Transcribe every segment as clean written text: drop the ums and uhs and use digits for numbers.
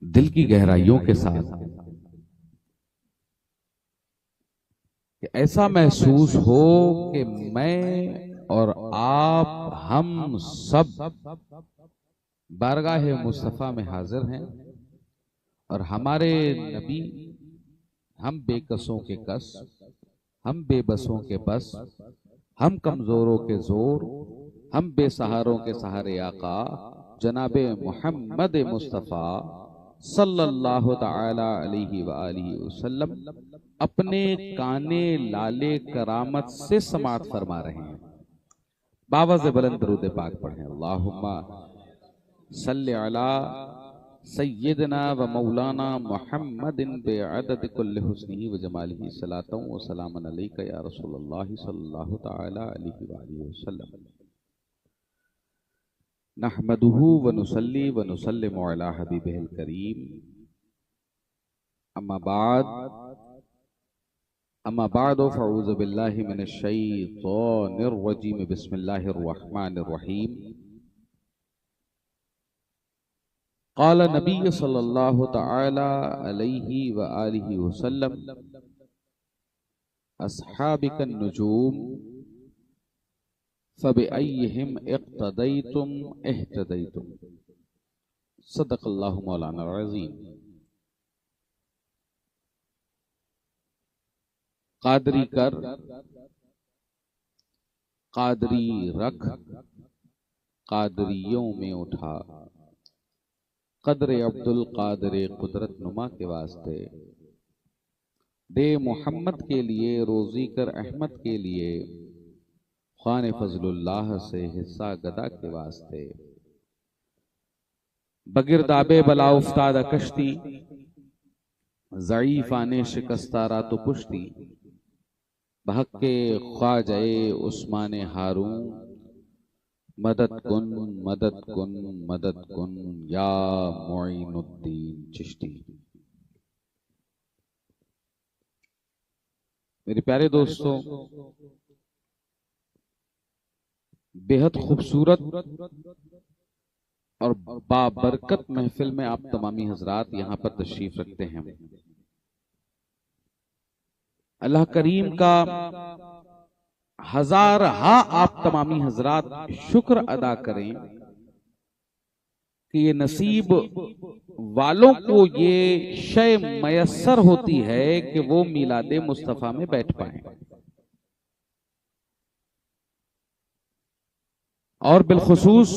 दिल की गहराइयों के साथ कि ऐसा महसूस हो कि मैं और आप हम सब बारगाह मुस्तफा में हाजिर हैं और हमारे नबी हम बेकसों के कस, हम बेबसों के बस, हम कमजोरों के जोर, हम बेसहारों के सहारे आका जनाबे मोहम्मद मुस्तफ़ा सल्लल्लाहु तआला अलैहि व आलिहि वसल्लम अपने काने लाले करामत से समात फरमा रहे हैं। बावज़ बुलंद दरूद पाक पढ़ें। अल्लाहुम्मा सल्लि अला सय्यदना व मौलाना मुहम्मदिन बिअदद कुल्लि हुस्निही व जमालिही सलातन व सलामन अलैका या रसूलल्लाह सल्लल्लाहु तआला अलैहि व आलिहि वसल्लम। नहमदुहु व नुसल्ली व नुसल्लिमु अला हबीबिहिल करीम। अम्मा बाद फ़अऊज़ु बिल्लाहि मिनश शैतानिर रजीम। बिस्मिल्लाहिर रहमानिर रहीम। क़ाल नबी सल्लल्लाहु तआला अलैहि व आलिहि वसल्लम अस्हाबिकन नुजूम फ़बिअय्यिहिम इक़्तदैतुम इह्तदैतुम। सदक़ल्लाहु मौलाना अज़ीम। कादरी कर, कादरी रख, कादरियों में उठा, कदर अब्दुल कादर कुदरत नुमा के वास्ते, दे मोहम्मद के लिए, रोजी कर अहमद के लिए, खान फजलुल्लाह से हिस्सा गदा के वास्ते, बगिरदाबे बला उफ्तादा कश्ती, ज़ईफ़ाने शिकस्तारा तो पुश्ती, बहक्के ख्वाजाए उस्माने हारून, मदद कुन मदद कुन मदद कुन या मोइनुद्दीन चिश्ती। मेरे प्यारे दोस्तों, बेहद खूबसूरत और बाबरकत महफिल में आप तमामी हजरात यहाँ पर तशरीफ रखते हैं। अल्लाह करीम का हजार हा आप तमामी हजरात शुक्र अदा करें कि ये नसीब वालों को ये शय मयस्सर होती है कि वो मिलादे मुस्तफा में बैठ पाए। और बिलखुसूस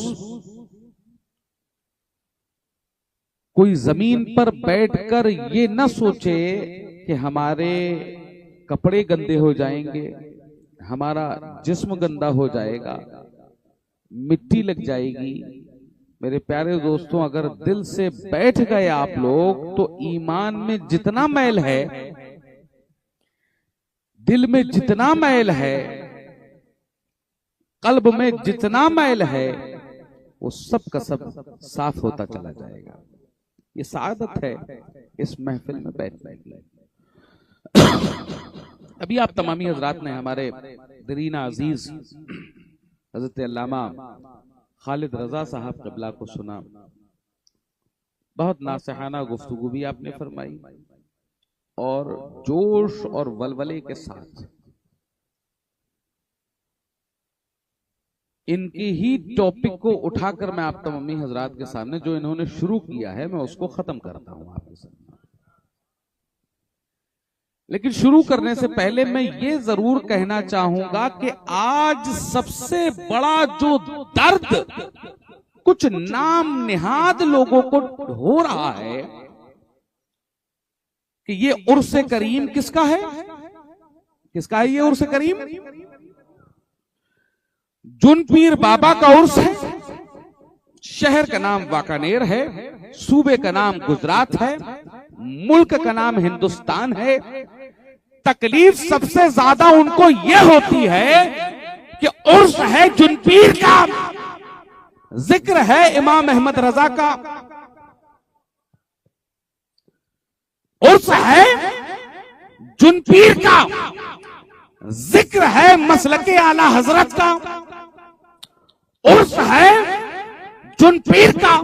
कोई जमीन पर बैठकर ये न सोचे कि हमारे कपड़े गंदे हो जाएंगे, हमारा जिस्म गंदा हो जाएगा, मिट्टी लग जाएगी। मेरे प्यारे दोस्तों, अगर दिल से बैठ गए आप लोग तो ईमान में जितना मैल है, दिल में जितना मैल है, कल्ब में जितना मैल है, वो सब का सब साफ होता चला जाएगा। ये सादत है इस महफिल में बैठने की। अभी आप तमामी हजरात ने हमारे दरीना अजीज हजरत अल्लामा खालिद रजा साहब क़िबला को सुना। बहुत नासिहाना गुफ्तगू भी आपने फरमाई और जोश और वलवले के साथ इनकी ही टॉपिक को उठाकर मैं आप तमामी हजरात के सामने जो इन्होंने शुरू किया है मैं उसको खत्म करता हूं आपके सामने। लेकिन शुरू करने से पहले मैं ये जरूर कहना चाहूंगा कि आज सबसे बड़ा जो दर्द कुछ नाम निहाद लोगों को हो रहा है कि ये उर्स करीम किसका है? किसका है ये उर्स करीम? जुनपीर बाबा का उर्स है। शहर का नाम वाकानेर है, सूबे का नाम गुजरात है, मुल्क का नाम हिंदुस्तान है। तकलीफ सबसे ज्यादा उनको यह होती है कि उर्स है जुनपीर का, जिक्र है इमाम अहमद रजा का, उर्स है जुनपीर का, जिक्र है मसलके आला हजरत का, उर्स है जुनपीर का,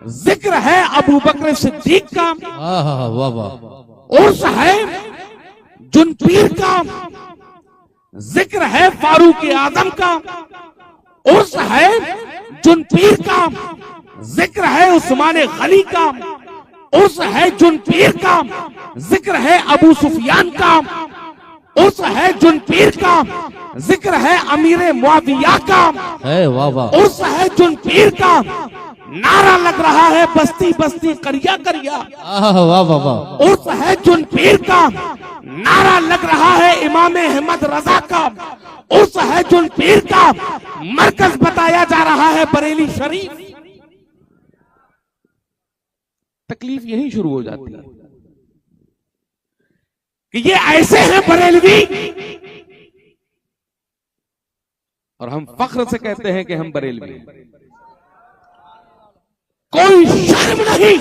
जिक्र है अबू बकर सिद्दीक का, वाह वाह, उर्स है जुन पीर का, जिक्र है फारूक आजम का, उर्स है जुन पीर का, जिक्र है उस्मान गनी का, उर्स है जुन पीर का, जिक्र है अबू सुफियान का, उर्स है जुन पीर का, जिक्र है अमीर मुआविया का, वाह वाह, उर्स है जुन पीर का, नारा लग रहा है बस्ती बस्ती करिया करिया, वाह वाह वाह, उर्स है जुन पीर का, नारा लग रहा है इमाम अहमद रजा का, उर्स है जुन पीर का, मरकज बताया जा रहा है बरेली शरीफ। तकलीफ यही शुरू हो जाती है कि ये ऐसे हैं बरेलवी, और हम फख्र से कहते हैं कि हम बरेलवी हैं। कोई शर्म नहीं,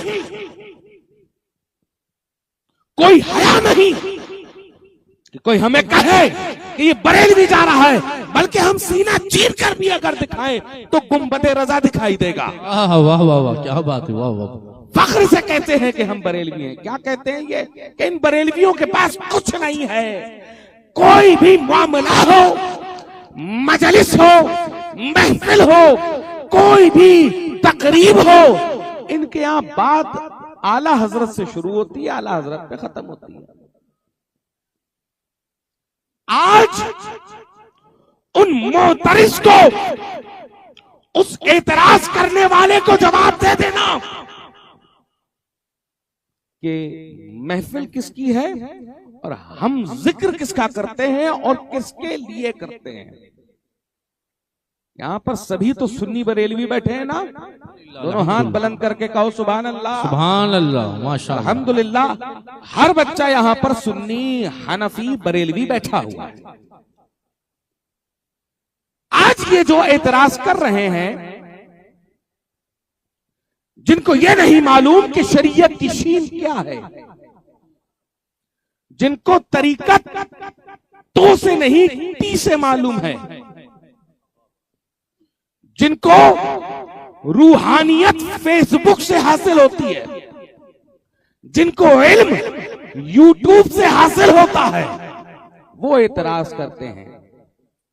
कोई हया नहीं कि कोई हमें कहे कि ये बरेलवी जा रहा है, बल्कि हम सीना चीर कर भी अगर दिखाएं तो गुंबदे रजा दिखाई देगा। वाह वाह वाह, क्या बात है, वाह वाह। फख्र से कहते हैं कि हम बरेलवी हैं। क्या कहते हैं ये कि इन बरेलवियों के पास कुछ नहीं है। कोई भी मामला हो, मजलिस हो, महफिल हो, कोई भी तकरीब हो, इनके यहाँ बात आला हजरत से शुरू होती है, आला हजरत पे खत्म होती है। आज उन मोतरिस को, उस एतराज करने वाले को जवाब दे देना कि महफिल किसकी है और हम जिक्र किसका करते हैं और किसके लिए करते हैं। यहां पर सभी तो सुन्नी बरेलवी बैठे हैं ना, दोनों हाथ बुलंद करके कहो सुभान अल्लाह, सुभान अल्लाह, माशाअल्लाह, अल्हम्दुलिल्लाह। हर बच्चा यहां पर सुन्नी हनफी बरेलवी बैठा हुआ है। आज ये जो एतराज कर रहे हैं, जिनको ये नहीं मालूम कि शरीयत की शीन क्या है, जिनको तरीकत तो से नहीं टी से मालूम है, जिनको रूहानियत फेसबुक से हासिल होती है, जिनको इल्म यूट्यूब से हासिल होता है, वो एतराज करते हैं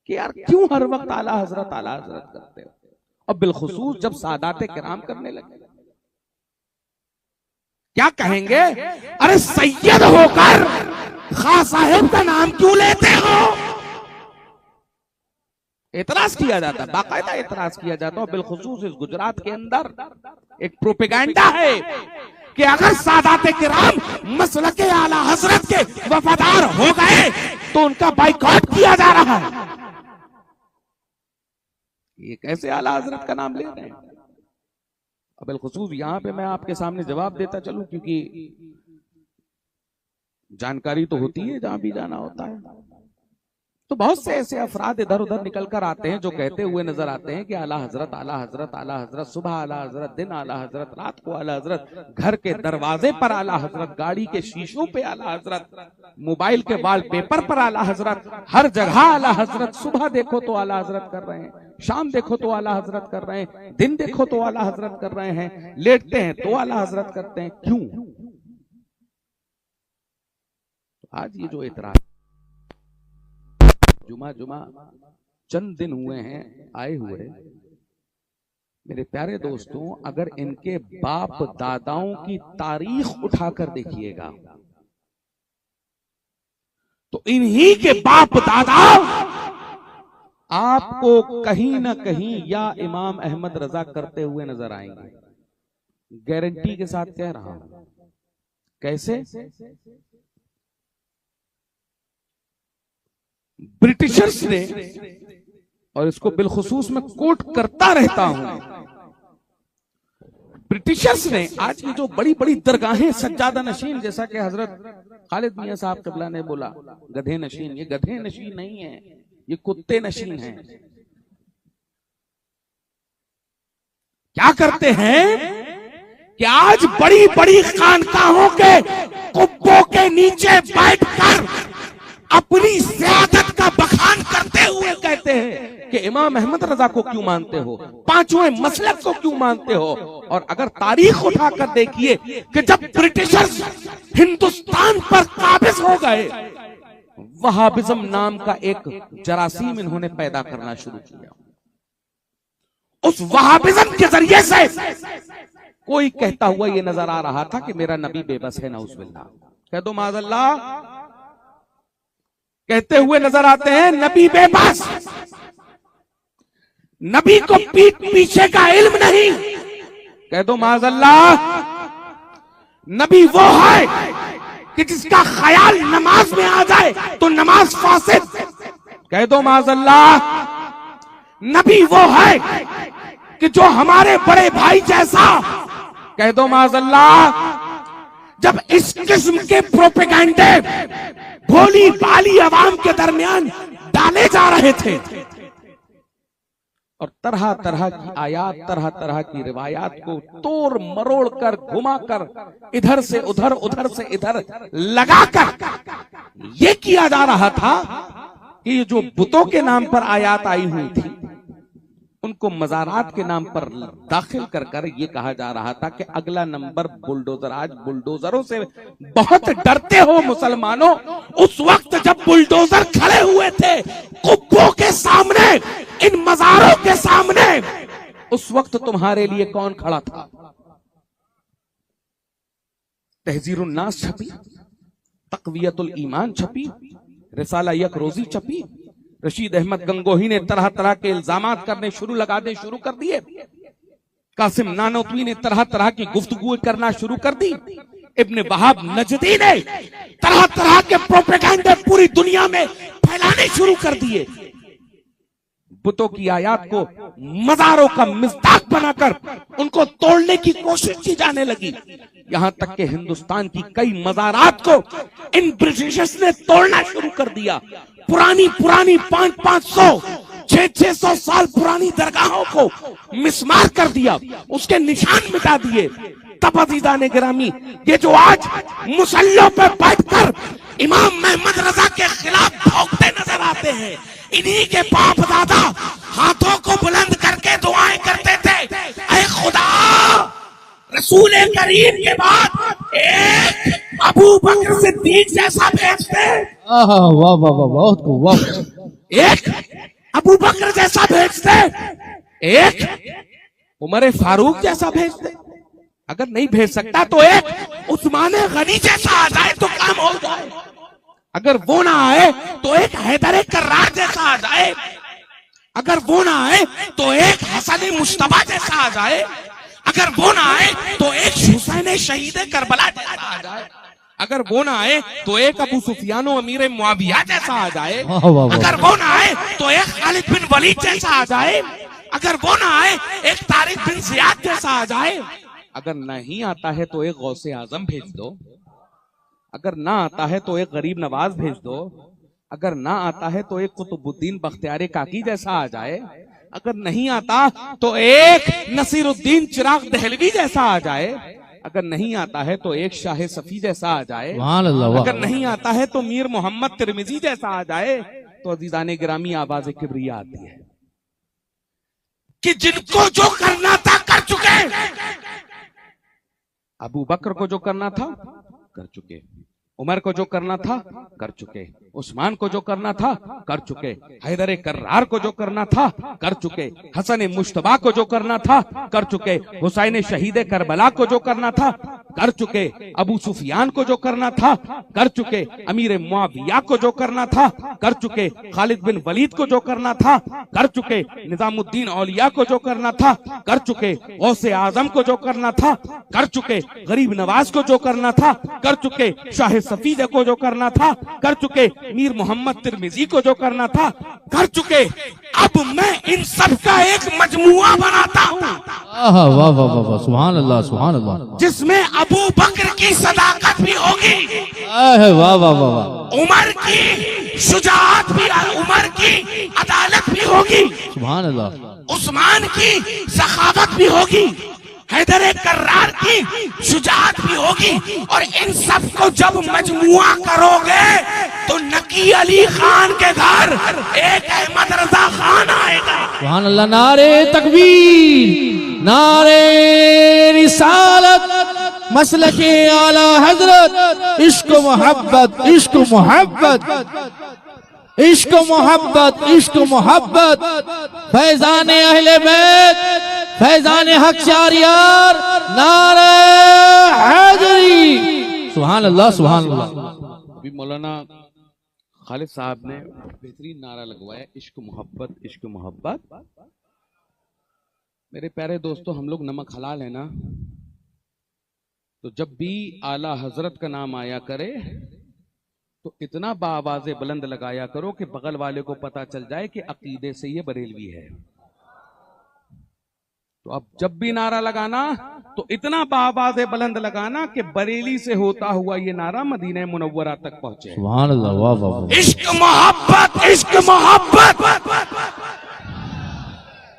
कि यार क्यों हर वक्त आला हजरत करते हो। अब बिलखुसूस जब सादाते किराम करने लगे, क्या कहेंगे, अरे सैयद होकर खां साहिब का नाम क्यों लेते हो। एतराज किया जाता, बाकायदा एतराज किया जाता। और बिलखुसूस इस गुजरात के अंदर एक प्रोपेगेंडा है कि अगर सादाते किराम मसलके आला हजरत के वफादार हो गए तो उनका बाइकॉट किया जा रहा है। ये कैसे आला हजरत का नाम ले रहे हैं। अब बिलखुसूस यहां पे मैं आपके सामने जवाब देता चलूं, क्योंकि जानकारी तो होती है जहां भी जाना होता है। तो बहुत से ऐसे अफराद इधर उधर निकल कर आते हैं जो कहते हुए नजर आते हैं कि आला हजरत आला हजरत आला हजरत, सुबह आला हजरत, दिन आला हजरत, रात को आला हजरत, घर के दरवाजे पर आला हजरत, गाड़ी के शीशों पे आला हजरत, मोबाइल के वॉलपेपर पर आला हजरत, हर जगह आला हजरत। सुबह देखो तो आला हजरत कर रहे हैं, शाम देखो तो आला हजरत कर रहे हैं, दिन देखो तो आला हजरत कर रहे हैं, लेटते हैं तो आला हजरत करते हैं। क्यों? आज ये जो इतराज, जुमा चंद दिन हुए हैं आए हुए, मेरे प्यारे दोस्तों, अगर इनके बाप दादाओं की तारीख उठाकर देखिएगा तो इन्हीं के बाप दादा आपको कहीं ना कहीं या इमाम अहमद रजा करते हुए नजर आएंगे। गारंटी के साथ कह रहा हूं। कैसे? ब्रिटिशर्स ने, और इसको बिलखुसूस में कोट करता रहता हूं, ब्रिटिशर्स ने आज की जो बड़ी बड़ी दरगाहें सज्जादा नशीन, जैसा कि हजरत खालिद मियां साहब क़िबला ने बोला गधे नशीन, ये गधे नशीन नहीं है, ये कुत्ते नशीन हैं। क्या करते हैं कि आज बड़ी बड़ी खानकाहों के कुब्बों के नीचे बैठकर अपनी ज़ियादत का बखान करते हुए कहते हैं कि इमाम अहमद रजा को क्यों मानते हो, पांचवें मसलक को क्यों मानते हो। और अगर तारीख उठाकर देखिए कि जब ब्रिटिशर्स हिंदुस्तान पर काबिज हो गए, वहाबिज्म नाम का एक जरासीम इन्होंने पैदा करना शुरू किया। उस वहाबिज्म के जरिए से कोई कहता हुआ ये नजर आ रहा था कि मेरा नबी बेबस है, नाउज़ुबिल्लाह, कह दो माज़अल्लाह, कहते हुए नजर आते हैं नबी बेबस, नबी को पीठ पीछे का इल्म नहीं, कह दो माज़अल्लाह, नबी वो है कि जिसका ख्याल नमाज में आ जाए तो नमाज फासिद, कह दो माज़अल्लाह, नबी वो है कि जो हमारे बड़े भाई जैसा, कह दो माज़अल्लाह। जब इस किस्म के प्रोपेगेंडे भोली भाली आवाम के दरमियान डाले जा रहे थे और तरह तरह की आयात, तरह तरह की रिवायात को तोड़ मरोड़ कर, घुमा कर, इधर से उधर, उधर से इधर लगाकर ये किया जा रहा था कि ये जो बुतों के नाम पर आयात आई हुई थी उनको मज़ारात के नाम पर दाखिल कर कर ये कहा जा रहा था कि अगला नंबर बुलडोजर। आज बुलडोजरों से बहुत डरते हो मुसलमानों। उस वक्त जब बुलडोजर खड़े हुए थे कुब्बों के सामने, इन मज़ारों के सामने, उस वक्त तुम्हारे लिए कौन खड़ा था? तहजीरुन नास छपी, तक़वियतुल ईमान छपी, रिसाला यक रोजी छपी, रशीद अहमद गंगोही ने तरह तरह के इल्जामात करने शुरू कर दिए, कासिम नानोतवी ने तरह तरह की गुफ्तगू करना शुरू कर दी, इब्ने वहाब नजदी ने तरह तरह के प्रोपेगेंडे पूरी दुनिया में फैलाने शुरू कर दिए। बुतों की आयात को मज़ारों का मिज़दाक बनाकर उनको तोड़ने की कोशिश की जाने लगी। यहां तक कि हिंदुस्तान की कई मज़ारात को इन ब्रिटिशर्स ने तोड़ना शुरू कर दिया। पुरानी 500-500, 600 साल पुरानी दरगाहों को मिसमार कर दिया, उसके निशान मिटा दिए। तब अज़ीज़ान गिरामी, ये जो आज मुसल्लों पे बैठकर इमाम महमद रजा के खिलाफ भौंकते नजर आते हैं, इन्हीं के बाप दादा हाथों को बुलंद करके दुआएं करते थे, ऐ खुदा, रसूल करीम के बाद एक अबू बकर सिद्दीक जैसा भेजते। वाह वाह वाह वाह, बहुत खूब, वाह। एक अबू बकर जैसा भेजते, एक उमर फारूक जैसा भेजते। अगर नहीं भेज सकता तो एक उस्मान गनी जैसा आ जाए तो काम हो जाए। अगर वो ना आए तो एक हैदर कर्रार जैसा आ जाए। अगर वो ना आए तो एक हसन मुश्तबा जैसा आ जाए। अगर वो ना आए तो एक हुसैन शहीद करबला जैसा आ जाए। अगर वो ना आए तो एक अबू सुफियान अमीर मुआविया जैसा आ जाए। अगर वो ना आए तो एक खालिद बिन वलीद जैसा आ जाए। अगर वो ना आए एक तारिक बिन जियाद जैसा आ जाए। अगर नहीं आता है तो एक गौसे आजम भेज दो। अगर ना आता है तो एक गरीब नवाज भेज दो। अगर ना आता है तो एक कुतुबुद्दीन बख्तियार काकी जैसा आ जाए। अगर नहीं आता तो एक नसीरुद्दीन चिराग दहलवी जैसा आ जाए। अगर नहीं आता है तो एक शाह सफी जैसा आ जाए। अगर नहीं आता है तो मीर मोहम्मद तिरमिजी जैसा आ जाए। तो अजीजाने गिरामी, आवाज़ किब्रिया आती है कि जिनको जो करना था कर चुके। अबू बकर को जो करना था कर चुके, उमर को जो करना था कर चुके, उस्मान को जो करना था कर चुके, हैदर कर्रार को जो करना था कर चुके, हसन मुश्तबा को जो करना था कर चुके, हुसैन शहीद करबला को जो करना था कर चुके, अबू सुफियान को जो करना था कर चुके, अमीर मुआविया को जो करना था कर चुके, खालिद बिन वलीद को जो करना था कर चुके, निजामुद्दीन औलिया को जो करना था कर चुके, गौसे आजम को जो करना था कर चुके, गरीब नवाज को जो करना था कर चुके, शाह सफी को जो करना था कर चुके, मीर मोहम्मद तिरमिजी को जो करना था कर चुके। अब मैं इन सब का एक मजमुआ बनाता हूँ। वाह वाह वाह वाह, सुभान अल्लाह सुभान अल्लाह, जिसमें अबू बकर की सदाकत भी होगी, वाह वाह वाह, उमर की शुजाअत भी, उमर की अदालत भी होगी, सुभान अल्लाह, उस्मान की सखावत भी होगी, हैदर कर्रार की शुजाअत भी होगी। और इन सब को जब मजमुआ करोगे तो नकी अली खान के घर एक अहमद रजा खान आएगा। सुभान अल्लाह। नारे तकबीर, नारे रिसालत, मसलके आला हजरत, इश्क मोहब्बत, इश्क मोहब्बत, इश्क मोहब्बत, इश्क मोहब्बत, फैजान अहले बैत, फैजान हक शारियार, नारे हैदरी। सुभान अल्लाह, सुभान अल्लाह। अभी मौलाना खालिद साहब ने बेहतरीन नारा लगवाया, इश्क मोहब्बत, इश्क मोहब्बत। मेरे प्यारे दोस्तों, हम लोग नमक हलाल है ना, तो जब भी आला हजरत का नाम आया करे तो इतना बाआवाज़े बुलंद लगाया करो कि बगल वाले को पता चल जाए कि अकीदे से ये बरेलवी है। तो अब जब भी नारा लगाना तो इतना बाआवाज़े बुलंद लगाना कि बरेली से होता हुआ ये नारा मदीना मुनव्वरा तक पहुंचे। सुभान अल्लाह, वाह वाह वाह। इश्क मोहब्बत, इश्क मोहब्बत।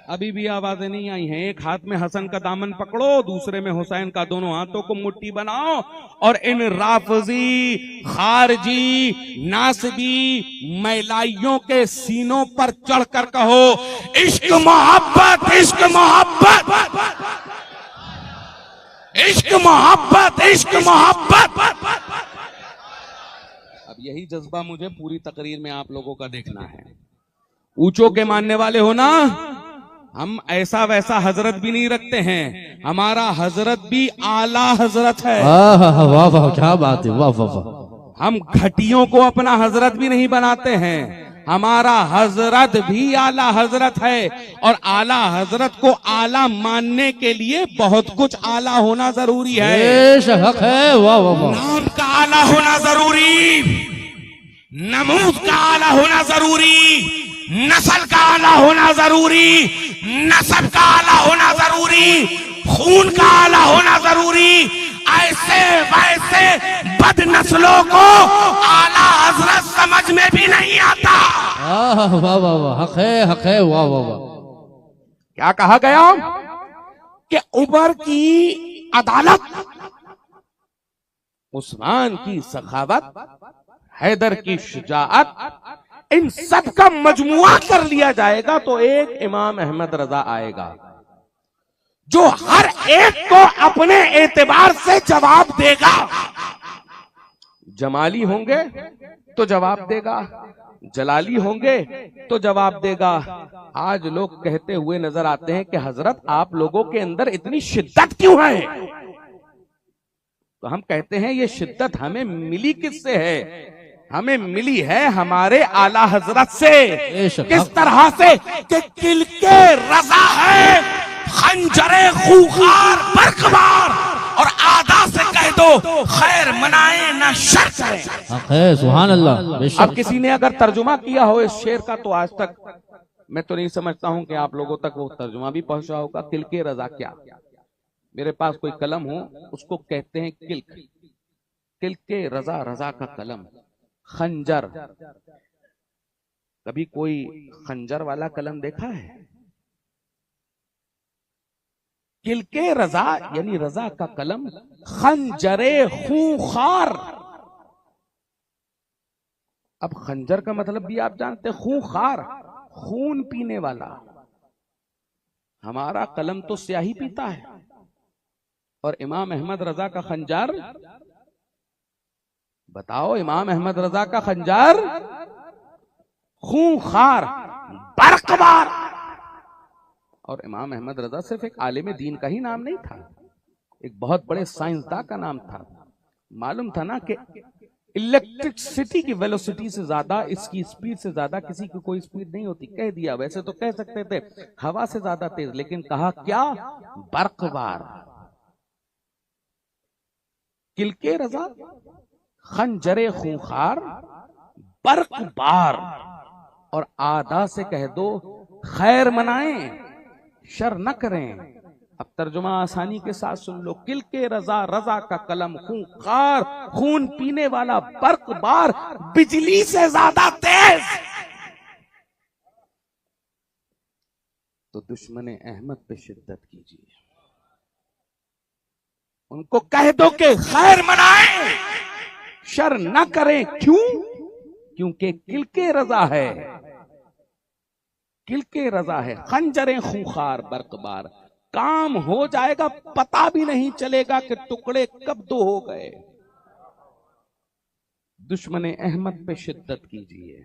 अभी भी आवाजें नहीं आई हैं। एक हाथ में हसन का दामन पकड़ो, दूसरे में हुसैन का, दोनों हाथों को मुट्ठी बनाओ और इन राफजी, खारजी, नासबी मैलाइयों के सीनों पर चढ़कर कहो, इश्क मोहब्बत, इश्क मोहब्बत, इश्क मोहब्बत, इश्क मोहब्बत। अब यही जज्बा मुझे पूरी तकरीर में आप लोगों का देखना है। ऊंचों के मानने वाले हो ना, हम ऐसा वैसा हजरत भी नहीं रखते हैं, हमारा हजरत भी आला हजरत है। वाह वाह, क्या बात है, वाह वाह वाह। हम घटियों को अपना हजरत भी नहीं बनाते हैं, हमारा हजरत भी आला हजरत है। और आला हजरत को आला मानने के लिए बहुत कुछ आला होना जरूरी है। हक है, वाह वाह वाह। नाम का आला होना जरूरी, नमूद का आला होना जरूरी, नस्ल का आला होना जरूरी, नस्ब का आला होना जरूरी, खून का आला होना जरूरी। ऐसे वैसे बद नस्लों को आला हजरत समझ में भी नहीं आता। वाह वाह वाह, हक है, हक है, वाह वाह वाह। क्या कहा गया कि उमर की अदालत, उस्मान की सखावत, हैदर की शुजाअत, इन सब का मजमुआ कर लिया जाएगा तो एक इमाम अहमद रजा आएगा जो हर एक को अपने एतबार से जवाब देगा। जमाली होंगे तो जवाब देगा, जलाली होंगे तो जवाब देगा। आज लोग कहते हुए नजर आते हैं कि हजरत आप लोगों के अंदर इतनी शिद्दत क्यों है? तो हम कहते हैं ये शिद्दत हमें मिली किससे है? हमें मिली है हमारे आला हजरत से। किस तरह से कि किलके रजा है, खंजरे खूंखार बरकबार, और आदा से कह दो खैर मनाए ना शर करें। सुभान अल्लाह। अब किसी ने अगर तर्जुमा किया हो इस शेर का तो आज तक मैं तो नहीं समझता हूं कि आप लोगों तक वो तर्जुमा भी पहुंचा होगा। किलके रजा क्या? मेरे पास कोई कलम हो उसको कहते हैं किल्क, किलके रजा, रजा का कलम। खंजर, कभी कोई खंजर वाला कलम देखा है? किलके रजा यानी रजा का कलम, खंजरे खूंखार। अब खंजर का मतलब भी आप जानते हैं, खूंखार, खून पीने वाला। हमारा कलम तो स्याही पीता है और इमाम अहमद रजा का खंजर, बताओ इमाम अहमद रजा का खंजर खूंखार बरकबार। और इमाम अहमद रजा सिर्फ एक आलिम दीन का ही नाम नहीं था, एक बहुत बड़े साइंसदान का नाम था। मालूम था ना कि इलेक्ट्रिसिटी की वेलोसिटी से ज्यादा, इसकी स्पीड से ज्यादा किसी की कोई स्पीड नहीं होती। कह दिया, वैसे तो कह सकते थे हवा से ज्यादा तेज, लेकिन कहा क्या? बरकबार। किलके रजा, खंजरे खूंखार, बरकबार। और आदा से कह दो खैर मनाएं शर न करें। अब तर्जुमा आसानी के साथ सुन लो। किलके रजा, रजा का कलम, खूंखार, खून पीने वाला, बरकबार, बिजली से ज्यादा तेज। तो दुश्मन अहमद पे शिद्दत कीजिए। उनको कह दो कि खैर मनाएं, शर न करें। क्यों? क्योंकि किलके रजा है, किलके रजा है, खंजरें खूंखार बरकबार, काम हो जाएगा पता भी नहीं चलेगा कि टुकड़े कब दो हो गए। दुश्मन अहमद पे शिद्दत कीजिए।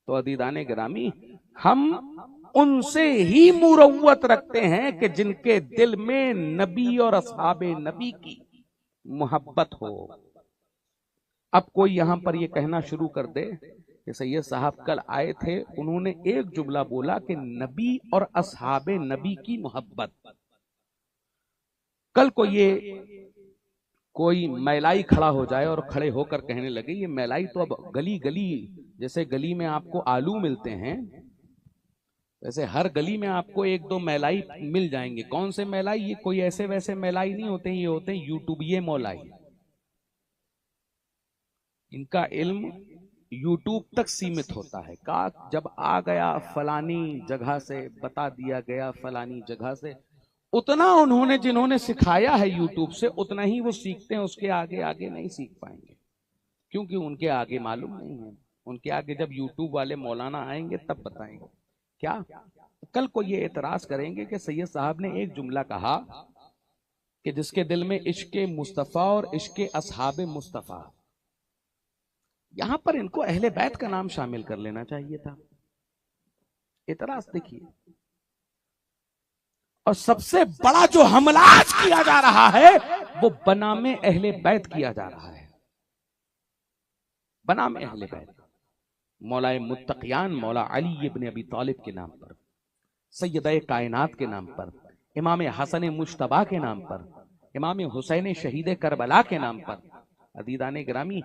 तो अदीदाने गिरामी, हम उनसे ही मुरव्वत रखते हैं कि जिनके दिल में नबी और असहाबे नबी की मोहब्बत हो। अब कोई यहां पर यह कहना शुरू कर दे कि सैयद साहब कल आए थे, उन्होंने एक जुमला बोला कि नबी और असहाबे नबी की मोहब्बत। कल को ये कोई मैलाई खड़ा हो जाए और खड़े होकर कहने लगे, ये मैलाई तो अब गली गली, जैसे गली में आपको आलू मिलते हैं वैसे हर गली में आपको एक दो मैलाई मिल जाएंगे। कौन से मैलाई? ये कोई ऐसे वैसे मैलाई नहीं होते, ये होते हैं यूट्यूबिये मौलाई। इनका इल्म यूट्यूब तक सीमित होता है। का जब आ गया फलानी जगह से, बता दिया गया फलानी जगह से, उतना उन्होंने जिन्होंने सिखाया है यूट्यूब से उतना ही वो सीखते हैं, उसके आगे आगे नहीं सीख पाएंगे, क्योंकि उनके आगे मालूम नहीं है। उनके आगे जब यूट्यूब वाले मौलाना आएंगे तब बताएंगे। क्या कल को ये एतराज करेंगे कि सैयद साहब ने एक जुमला कहा कि जिसके दिल में इश्के मुस्तफा और इश्के असहाबे मुस्तफा, यहां पर इनको अहले बैत का नाम शामिल कर लेना चाहिए था। एतराज देखिए। और सबसे बड़ा जो हमला आज किया जा रहा है वो बनामे अहले बैत किया जा रहा है। बनामे अहले बैत, मौलाए मुत्तकियान मौला अली इब्न अबी तालिब के नाम पर, सैयद कायनात के नाम पर, इमाम हसन मुश्तबा के नाम पर, इमाम हुसैन शहीद करबला के नाम पर। अदीदाने गिरामी,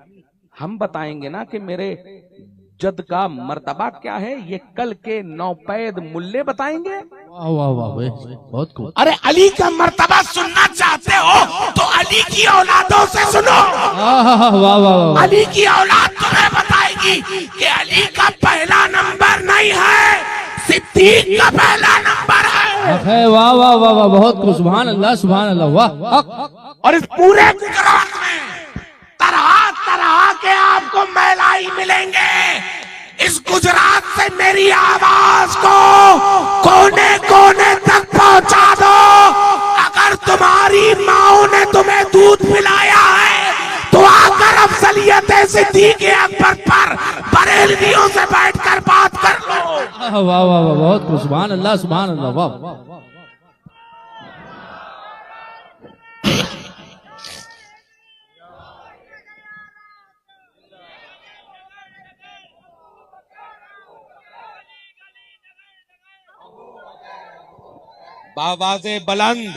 हम बताएंगे ना कि मेरे जद का मर्तबा क्या है, ये कल के नौपैद मुल्ले बताएंगे। वाह वाह वाह, बहुत खूब। अरे अली का मर्तबा सुनना चाहते हो तो अली की औलादों से सुनो। वाह वाह वाह, अली की औलाद तुम्हें बताएगी कि अली का पहला नंबर नहीं है, सिद्दीक का पहला नंबर है। वाह वाह वाह वाह, बहुत खूब। सुभान अल्लाह सुभान अल्लाह, वाह। और इस पूरे गुजरात में तरह तरह के आपको मैलाई मिलेंगे। इस गुजरात से मेरी आवाज को कोने कोने तक पहुंचा दो। अगर तुम्हारी माओ ने तुम्हें दूध पिलाया है तो आकर अफजलियत सिद्दीक अकबर पर बरेलवियों से बैठकर बात कर लो। वाह वाह वाह, बहुत खूब। सुभान अल्लाह सुभान अल्लाह, वाह। बावाज़े बुलंद,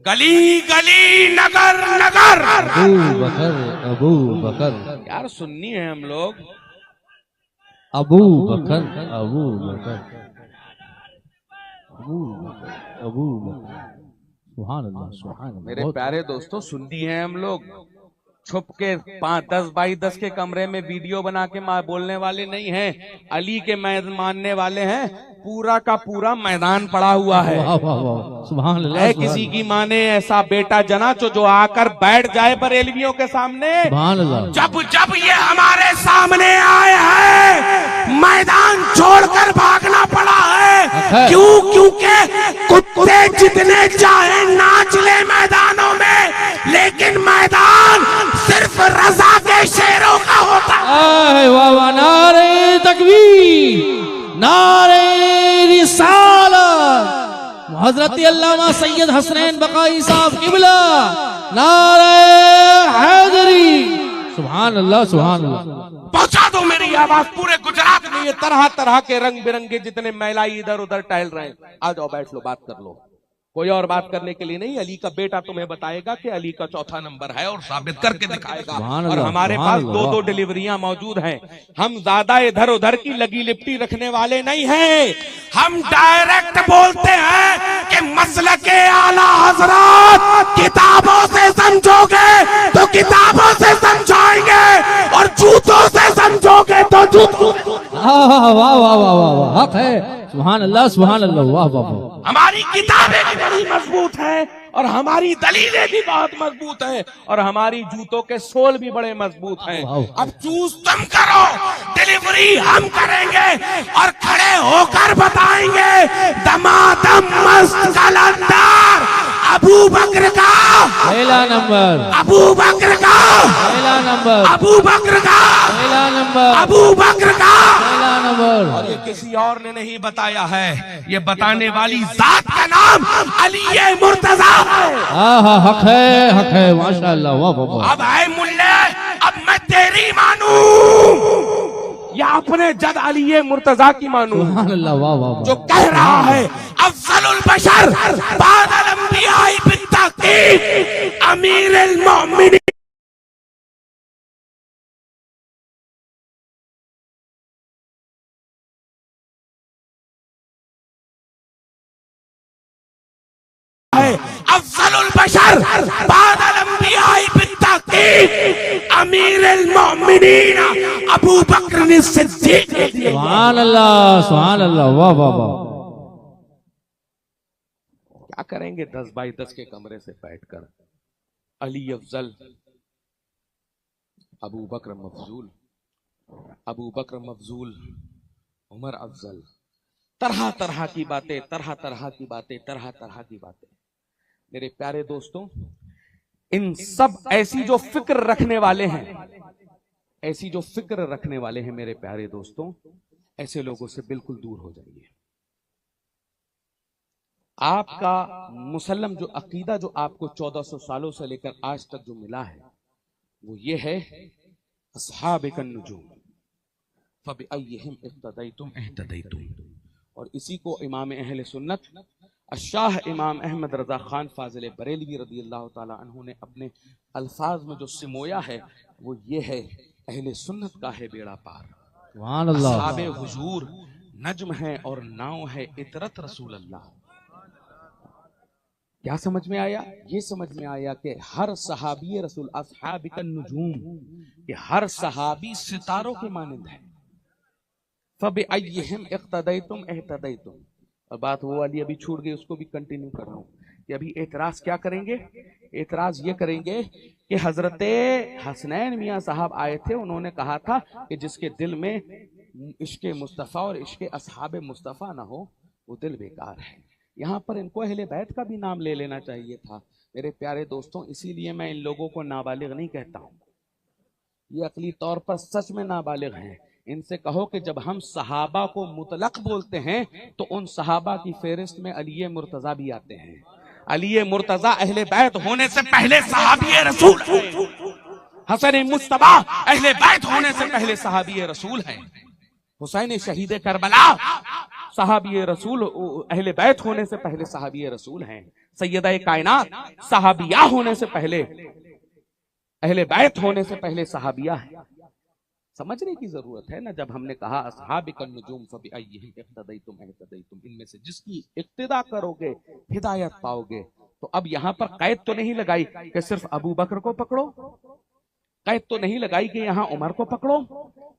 गली गली नगर नगर, अबू बकर अबू बकर, यार सुन्नी है हम लोग। अबू बकर अबू बकर अबू बकर अबू बकर, सुभान अल्लाह सुभान अल्लाह। मेरे प्यारे दोस्तों, सुन्नी है हम लोग। छुप के 5-10 बाई 10 के कमरे में वीडियो बना के बोलने वाले नहीं हैं। अली के मानने वाले हैं। पूरा का पूरा मैदान पड़ा हुआ है। वाह वाह वाह, सुभान अल्लाह। है किसी की माँ ने ऐसा बेटा जना जो आकर बैठ जाए बरेलवियों के सामने। सुभान अल्लाह। जब जब ये हमारे सामने आए हैं मैदान छोड़कर भागना पड़ा है। क्यों? क्योंकि कुत्ते जितने चाहे नाच ले मैदानों में, लेकिन मैदान सिर्फ रजा के शेरों का होता है। वाह वाह, नारे तकबीर, नारे रिसालत, हजरत अल्लामा सैयद हसनैन बकाई साहब किबला, नारे हैदरी, सुभान अल्लाह सुभान अल्लाह। पहुंचा दो मेरी आवाज पूरे गुजरात में। ये तरह तरह के रंग बिरंगे जितने मैलाई इधर उधर टहल रहे हैं, आ जाओ बैठ लो, बात कर लो। कोई और बात करने के लिए नहीं। अली का बेटा तुम्हें बताएगा कि अली का चौथा नंबर है और साबित करके दिखाएगा। और हमारे पास 2-2 डिलीवरियां मौजूद हैं। हम ज्यादा इधर उधर की लगी लिपटी रखने वाले नहीं हैं। हम डायरेक्ट बोलते हैं कि मसलके आला हजरत किताबों से समझोगे तो किताबों से समझाएंगे, और जूतों से समझोगे तो जूतों। वाह वाह वाह वाह वाह, हक है। सुभान अल्लाह सुभान अल्लाह, वाह वाह वाह। हमारी किताबें भी बड़ी मजबूत मजबूत हैं और हमारी दलीलें भी बहुत मजबूत हैं और हमारी जूतों के सोल भी बड़े मजबूत हैं। अब चूज तुम करो, डिलीवरी हम करेंगे और खड़े होकर बताएंगे दमादम मस्त कलंदर अबू बकर का पहला नंबर, अबू बकर का पहला नंबर, अबू बकर का पहला नंबर, अबू बकर का। पहला नंबर। और ये किसी और ने नहीं बताया है, ये बताने वाली जात का नाम अली मुर्तजा है। हाँ, हक है माशाअल्लाह, वाह वाह वाह। अब है मुल्ले, अब मैं तेरी मानू या अपने जद अली मुर्तजा की मानू सुभान अल्लाह, वाह वाह वाह। जो कह रहा है अफजलुल बशर बादल अंबिया बित्ताकीद अमीरुल मोमिनीन अफजलुल बशर बादल अंबिया बित्ताकीद अमीरुल मोमिनीन अबू बकर सिद्दीक। सुभान अल्लाह, वाह वाह वाह। क्या करेंगे 10 बाई 10 के कमरे से बैठकर अली अफजल, अबू बकर मफजूल, अबू बकर मफजूल, उमर अफजल, तरह तरह की बातें, तरह तरह की बातें, तरह तरह की बातें। मेरे प्यारे दोस्तों, इन सब ऐसी जो फिक्र रखने वाले हैं, ऐसी जो फिक्र रखने वाले हैं मेरे प्यारे दोस्तों, ऐसे लोगों से बिल्कुल दूर हो जाइए। आपका मुसल्लम जो अकीदा जो आपको 1400 सालों से लेकर आज तक जो मिला है वो ये है अस्हाबिकन नुजूम फबिअय्यिहिम इक्तदैतुम इह्तदैतुम। और इसी को इमाम अहले सुन्नत अशाह इमाम अहमद रजा खान फाजिल बरेलवी रदी अल्लाह ताला अन्हु ने अपने अल्फाज में जो सिमोया है वो ये है, अहले सुन्नत का है बेड़ा पार, सुभान अल्लाह। असहाबे हुजूर नज्म है और नाव है इतरत रसूल अल्लाह। क्या समझ में आया? ये समझ में आया कि हर सहाबी रसूल अस्हाबिकन नुजूम, कि हर सहाबी सितारों के मानिंद है। फबिअय्यिहिम इक्तदैतुम इह्तदैतुम। और बात वो वाली अभी छूट गई, उसको भी कंटिन्यू कर रहा हूं कि अभी एतराज क्या करेंगे? एतराज ये करेंगे कि हजरत हसनैन मियां साहब आए थे, उन्होंने कहा था कि जिसके दिल में इश्क़े मुस्तफ़ा और इश्क़े अस्हाबे मुस्तफ़ा ना हो वो दिल बेकार है। यहाँ पर इनको अहले बैत का भी नाम ले लेना चाहिए था मेरे प्यारे दोस्तों। इसीलिए मैं इन लोगों को नाबालिग नहीं कहता हूँ, ये अकली तौर पर सच में नाबालिग हैं। इनसे कहो कि जब हम सहाबा को मुतलक बोलते हैं तो उन सहाबा की फेहरिस्त में अली मुर्तजा भी आते हैं। अली मुर्तजा अहले बैत होने से पहले सहाबी रसूल, हसन मुस्तफा अहले बैत होने से पहले सहाबी रसूल हैं। हुसैन शहीद करबला सहाबी रसूल अहले बैत होने से पहले सहाबी रसूल हैं। सैयदा कायनात सहाबिया होने से पहले, अहले बैत होने से पहले सहाबिया है। समझने की जरूरत है ना। जब हमने कहा अस्हाबिकन नुजूम फबिअय्यिहिम इक्तदैतुम इह्तदैतुम, इनमें से जिसकी इक्तिदा करोगे हिदायत पाओगे। तो अब यहाँ पर कैद तो नहीं लगाई कि सिर्फ अबू बकर को पकड़ो, कैद तो नहीं लगाई कि यहाँ उमर को पकड़ो,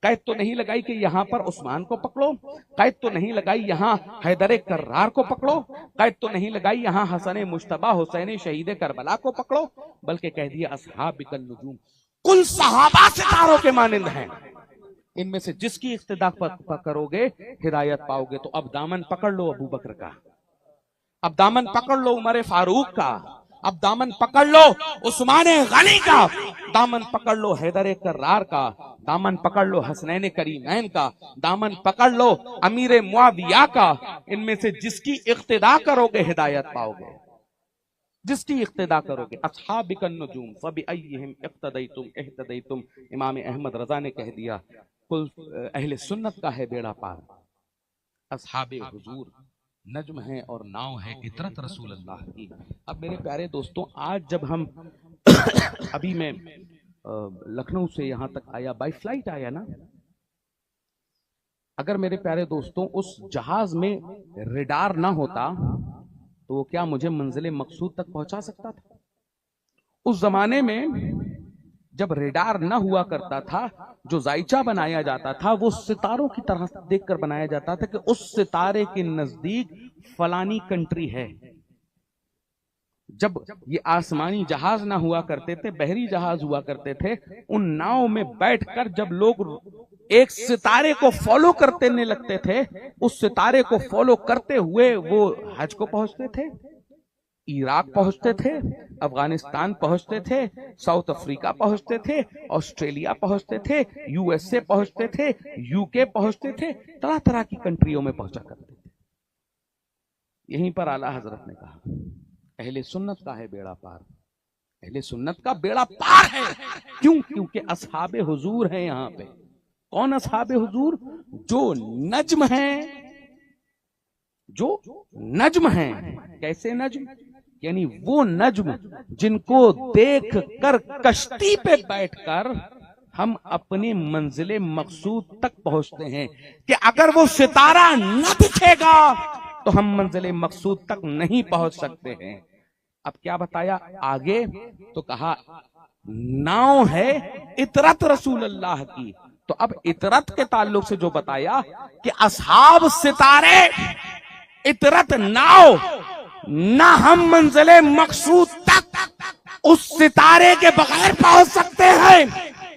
कैद तो नहीं लगाई कि यहाँ पर उस्मान को पकड़ो, कैद तो नहीं लगाई यहाँ हैदर कर्रार को पकड़ो, कैद तो नहीं लगाई यहाँ हसन मुश्तबा हुसैन शहीद करबला को पकड़ो, बल्कि कह दिया अस्हाबिकन नुजूम, कुल सहाबा सितारों के मानिंद हैं। इनमें से जिसकी इक्तिदा करोगे हिदायत पाओगे। तो अब दामन पकड़ लो अबू बकर का, अब दामन पकड़ लो उमर फारूक का, अब दामन पकड़ लो उस्मान गनी का, दामन पकड़ लो हैदर कर्रार का, दामन पकड़ लो हसनैन करीमैन का, दामन पकड़ लो अमीर मुआविया का। इनमें से जिसकी इक्तिदा करोगे हिदायत पाओगे, जिसकी इक्तिदा करोगे। अस्हाबिकन नुजूम फबिअय्यिहिम इक्तदैतुम इह्तदैतुम। इमाम अहमद रजा ने कह दिया कुल अहले सुन्नत का है बेड़ा पार, अस्हाबे हुजूर नज्म है और नाव है इतरत रसूल अल्लाह की। अब मेरे प्यारे दोस्तों, आज जब हम अभी मैं लखनऊ से यहाँ तक आया, बाई फ्लाइट आया ना, अगर मेरे प्यारे दोस्तों उस जहाज में रेडार ना होता तो वो क्या मुझे मंजिल मकसूद तक पहुंचा सकता था? उस जमाने में जब रेडार ना हुआ करता था, जो जायचा बनाया जाता था वो सितारों की तरह देखकर बनाया जाता था कि उस सितारे के नजदीक फलानी कंट्री है। जब ये आसमानी जहाज ना हुआ करते थे, बहरी जहाज हुआ करते थे, उन नाव में बैठकर जब लोग एक सितारे को फॉलो करने लगते थे, उस सितारे को फॉलो करते हुए वो हज को पहुंचते थे, इराक पहुंचते थे, अफगानिस्तान पहुंचते थे, साउथ अफ्रीका पहुंचते थे, ऑस्ट्रेलिया पहुंचते थे, यूएसए पहुंचते थे, यूके पहुंचते थे, तरह तरह की कंट्रियों में पहुंचा करते थे। यहीं पर आला हजरत ने कहा, अहले सुन्नत का है बेड़ा पार, अहले सुन्नत का बेड़ा पार है। क्यों? क्योंकि असहाबे हुजूर हैं यहां पे। कौन असहाबे हुजूर? जो नज्म हैं, जो नज्म हैं। कैसे नज्म? यानी वो नज्म जिनको देख कर कश्ती पे बैठकर हम अपनी मंजिले मकसूद तक पहुंचते हैं, कि अगर वो सितारा न दिखेगा तो हम मंजिले मकसूद तक नहीं पहुंच सकते हैं। अब क्या बताया आगे? तो कहा नाव है इतरत रसूल अल्लाह की। तो अब इतरत के ताल्लुक से जो बताया कि असहाब सितारे इतरत नाव, ना हम मंजिले मकसूद तक उस सितारे के बगैर पहुंच सकते हैं,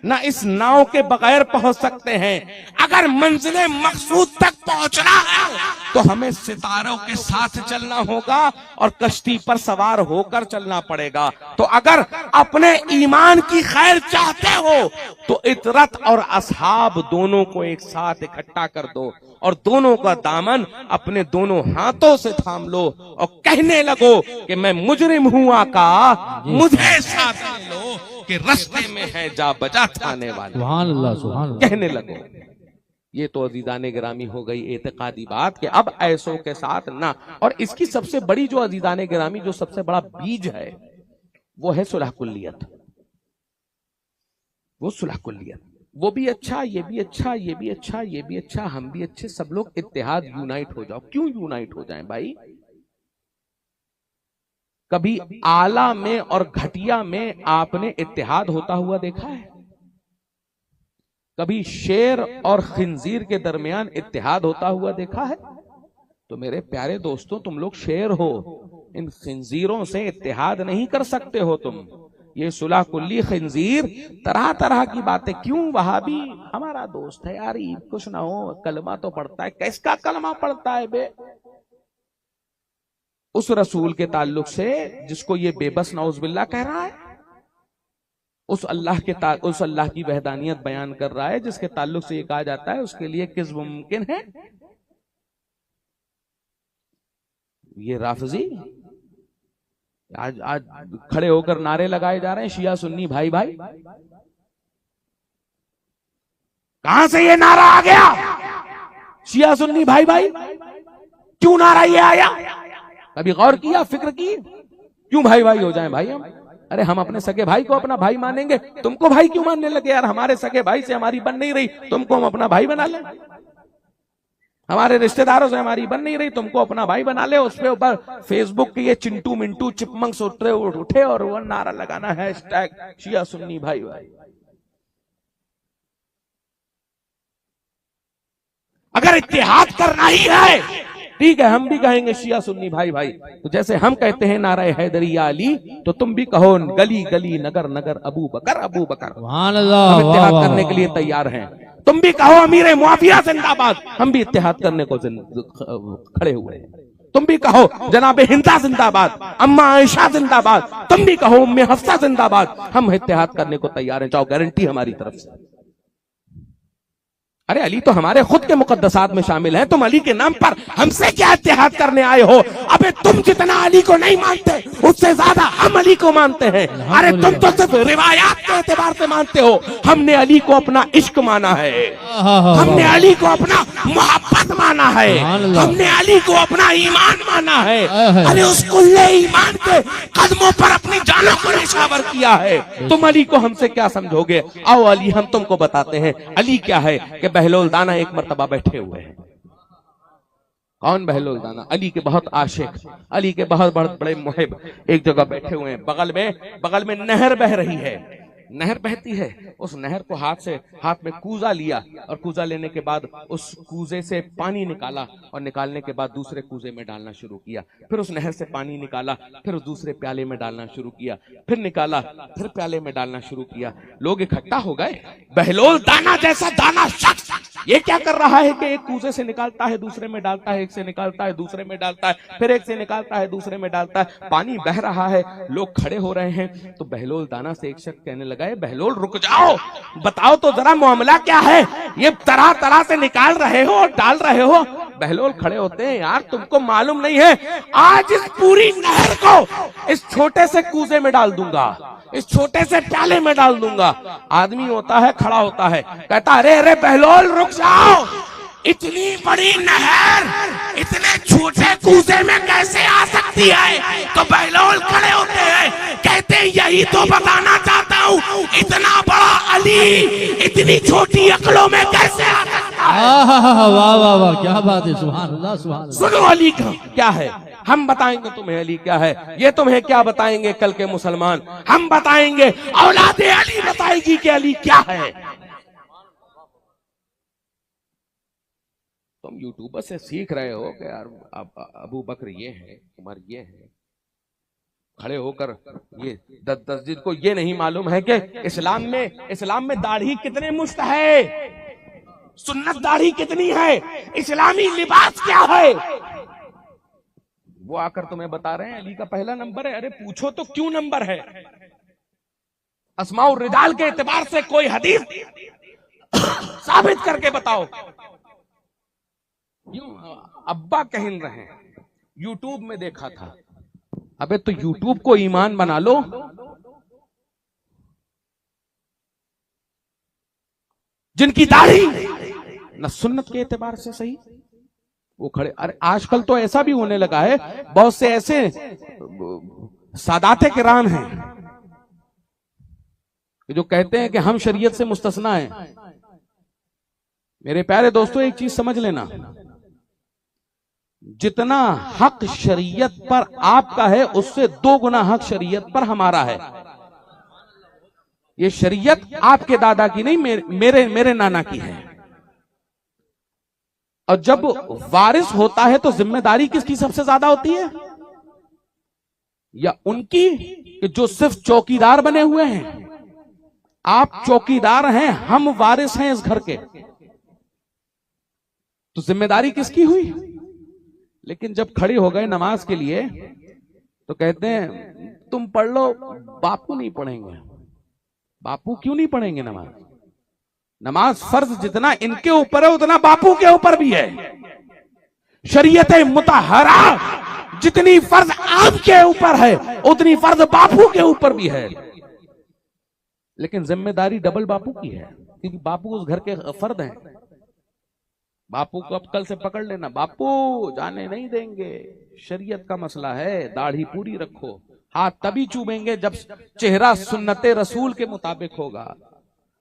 ना इस नाव के बगैर पहुंच सकते हैं। अगर मंजिले मकसूद तक पहुंचना है तो हमें सितारों के साथ चलना होगा और कश्ती पर सवार होकर चलना पड़ेगा। तो अगर अपने ईमान की खैर चाहते हो तो इतरत और असहाब दोनों को एक साथ इकट्ठा कर दो और दोनों का दामन अपने दोनों हाथों से थाम लो और कहने लगो कि मैं मुजरिम हूं आका, मुझे साथ ले लो कि रास्ते में है जा बजा थाने वाले। सुभान अल्लाह, सुभान अल्लाह। कहने लगो। ये तो अजीजाने गिरामी हो गई एतकादी बात कि अब ऐसों के साथ ना। और इसकी सबसे बड़ी जो अजीजाने गिरामी जो सबसे बड़ा बीज है वो है सुलह कुल्लियत। वो सुलह कुल्लियत, वो भी अच्छा, ये भी अच्छा, ये भी अच्छा, ये भी अच्छा, हम भी अच्छे, सब लोग इत्तेहाद यूनाइट हो जाओ। क्यों यूनाइट हो जाएं भाई? कभी आला में और घटिया में आपने इत्तेहाद होता हुआ देखा है? कभी शेर और खिंजीर के दरमियान इत्तेहाद होता हुआ देखा है? तो मेरे प्यारे दोस्तों, तुम लोग शेर हो, इन खिंजीरों से इत्तेहाद नहीं कर सकते हो तुम। ये सुलह कुल्ली खिंजीर तरह तरह की बातें। क्यों? वहाबी हमारा दोस्त है यार, कुछ ना हो, कलमा तो पढ़ता है। किसका कलमा पढ़ता है बे? उस रसूल के ताल्लुक से जिसको ये बेबस नाउज़ुबिल्लाह कह रहा है, उस अल्लाह की वहदानियत बयान कर रहा है, जिसके ताल्लुक से ये कहा जाता है उसके लिए किज़्ब मुमकिन है। ये राफजी आज खड़े होकर नारे लगाए जा रहे हैं, शिया सुन्नी भाई भाई। कहां से ये नारा आ गया? शिया सुन्नी भाई भाई क्यों नारा ये आया? कभी गौर किया, फिक्र की? क्यों भाई भाई हो जाएं भाई हम? अरे हम अपने सगे भाई को अपना भाई मानेंगे, तुमको भाई क्यों मानने लगे यार? हमारे सगे भाई से हमारी बन नहीं रही, तुमको हम अपना भाई बना ले। हमारे रिश्तेदारों से हमारी बन नहीं रही, तुमको अपना भाई बना ले। उस पे ऊपर फेसबुक के ये चिंटू मिंटू चिपमंग्स उठे और वो नारा लगाना हैशटैग शिया सुन्नी भाई भाई। अगर इत्तेहाद करना ही है ठीक है, हम भी कहेंगे शिया सुन्नी भाई भाई। तो जैसे हम कहते हैं नारा हैदरिया अली, तो तुम भी कहो गली गली नगर नगर अबू बकर अबू बकर। सुभान अल्लाह, हम इत्तेहाद वाह, करने वाह, के लिए तैयार हैं। तुम भी कहो अमीर मुआविया जिंदाबाद, हम भी इत्तेहाद करने को खड़े हुए हैं। तुम भी कहो जनाब हिंदा जिंदाबाद, अम्मा आयशा जिंदाबाद, तुम भी कहो उम्मे हफ्सा जिंदाबाद, हम इत्तेहाद करने को तैयार हैं। चाहो गारंटी हमारी तरफ से। अरे अली तो हमारे खुद के मुकद्दसात में शामिल हैं, तुम अली के नाम पर हमसे क्या इत्तेहाद करने आए हो? अबे तुम जितना अली को नहीं मानते उससे ज्यादा हम अली को मानते हैं। अरे तुम तो सिर्फ रिवायात के एतबार से मानते हो, हमने अली को अपना इश्क माना है, हमने अली को अपना मोहब्बत माना है, हमने अली को अपना ईमान माना है। अरे उस कुल्ले ईमान के कदमों पर अपनी जानों को निशावर किया है। तुम अली को हमसे क्या समझोगे? आओ अली हम तुमको बताते हैं अली क्या है। कि बहलोल दाना एक मर्तबा बैठे हुए हैं। कौन बहलोल दाना? अली के बहुत आशिक, अली के बहुत बड़े मुहिब एक जगह बैठे हुए हैं। बगल में नहर बह रही है। नहर बहती है, उस नहर को हाथ में कूजा लिया और कूजा लेने के बाद उस कूजे से पानी निकाला और निकालने के बाद दूसरे कूजे में डालना शुरू किया, फिर उस नहर से पानी निकाला, फिर उस दूसरे प्याले में डालना शुरू किया, फिर निकाला, फिर प्याले में डालना शुरू किया। लोग इकट्ठा हो गए। बहलोल दाना जैसा दाना शख्स ये क्या कर रहा है कि एक कूजे से निकालता है, दूसरे में डालता है, एक से निकालता है, दूसरे में डालता है, फिर एक से निकालता है, दूसरे में डालता है, पानी बह रहा है, लोग खड़े हो रहे हैं। तो बहलोल दाना से एक शख्स कहने लगा है, बहलोल रुक जाओ, बताओ तो जरा मामला क्या है, ये तरह तरह से निकाल रहे हो और डाल रहे हो। बहलोल खड़े होते हैं, यार तुमको मालूम नहीं है, आज इस पूरी नहर को इस छोटे से कूजे में डाल दूंगा, इस छोटे से प्याले में डाल दूंगा। आदमी होता है, खड़ा होता है, कहता अरे अरे बहलोल रुक जाओ, इतनी बड़ी नहर इतने छोटे कूजे में कैसे आ सकती है? तो बहलोल खड़े होते हैं, कहते हैं यही तो बताना चाहता हूँ, इतना बड़ा अली इतनी छोटी अकलों में कैसे आ सकता है? वाह वाह वाह, क्या बात है, सुभान अल्लाह सुभान अल्लाह। सुनो अली का क्या है, हम बताएंगे तुम्हें अली क्या है, ये तुम्हें क्या बताएंगे कल के मुसलमान, हम बताएंगे, औलादे अली बताएगी कि अली क्या है। तुम यूट्यूबर से सीख रहे हो कि यार अबू बकर ये है, उमर ये है, खड़े होकर ये 10 दिन को ये नहीं मालूम है कि इस्लाम में दाढ़ी कितने मुश्त है, सुन्नत दाढ़ी कितनी है, इस्लामी लिबास क्या है, वो आकर तुम्हें बता रहे हैं अली का पहला नंबर है। अरे पूछो तो क्यों नंबर है? अस्माउर रिजाल के एतबार से कोई हदीस साबित करके बताओ। अब्बा कह रहे हैं, यूट्यूब में देखा था। अबे तो यूट्यूब को ईमान बना लो। जिनकी दाढ़ी न सुन्नत के एतबार से सही, वो खड़े। अरे आजकल तो ऐसा भी होने लगा है, बहुत से ऐसे सादाते किराम हैं जो कहते हैं कि हम शरीयत से मुस्तस्ना हैं। मेरे प्यारे दोस्तों, एक चीज समझ लेना, जितना हक शरीयत पर आपका है उससे 2 गुना हक शरीयत पर हमारा है। ये शरीयत आपके दादा की नहीं, मेरे नाना की है। और जब वारिस होता है तो जिम्मेदारी किसकी सबसे ज्यादा होती है? या उनकी कि जो सिर्फ चौकीदार बने हुए हैं। आप चौकीदार हैं, हम वारिस हैं इस घर के, तो जिम्मेदारी किसकी हुई? लेकिन जब खड़े हो गए नमाज के लिए तो कहते हैं तुम पढ़ लो, बापू नहीं पढ़ेंगे। बापू क्यों नहीं पढ़ेंगे नमाज? नमाज फर्ज जितना इनके ऊपर है उतना बापू के ऊपर भी है। शरीयत मुतहरा जितनी फर्ज आपके ऊपर है उतनी फर्ज बापू के ऊपर भी है। लेकिन जिम्मेदारी डबल बापू की है, क्योंकि बापू उस घर के फर्द हैं। बापू को अब कल से पकड़ लेना, बापू जाने नहीं देंगे, शरीयत का मसला है, दाढ़ी पूरी रखो। हाथ तभी चूमेंगे जब चेहरा सुन्नते रसूल के मुताबिक होगा।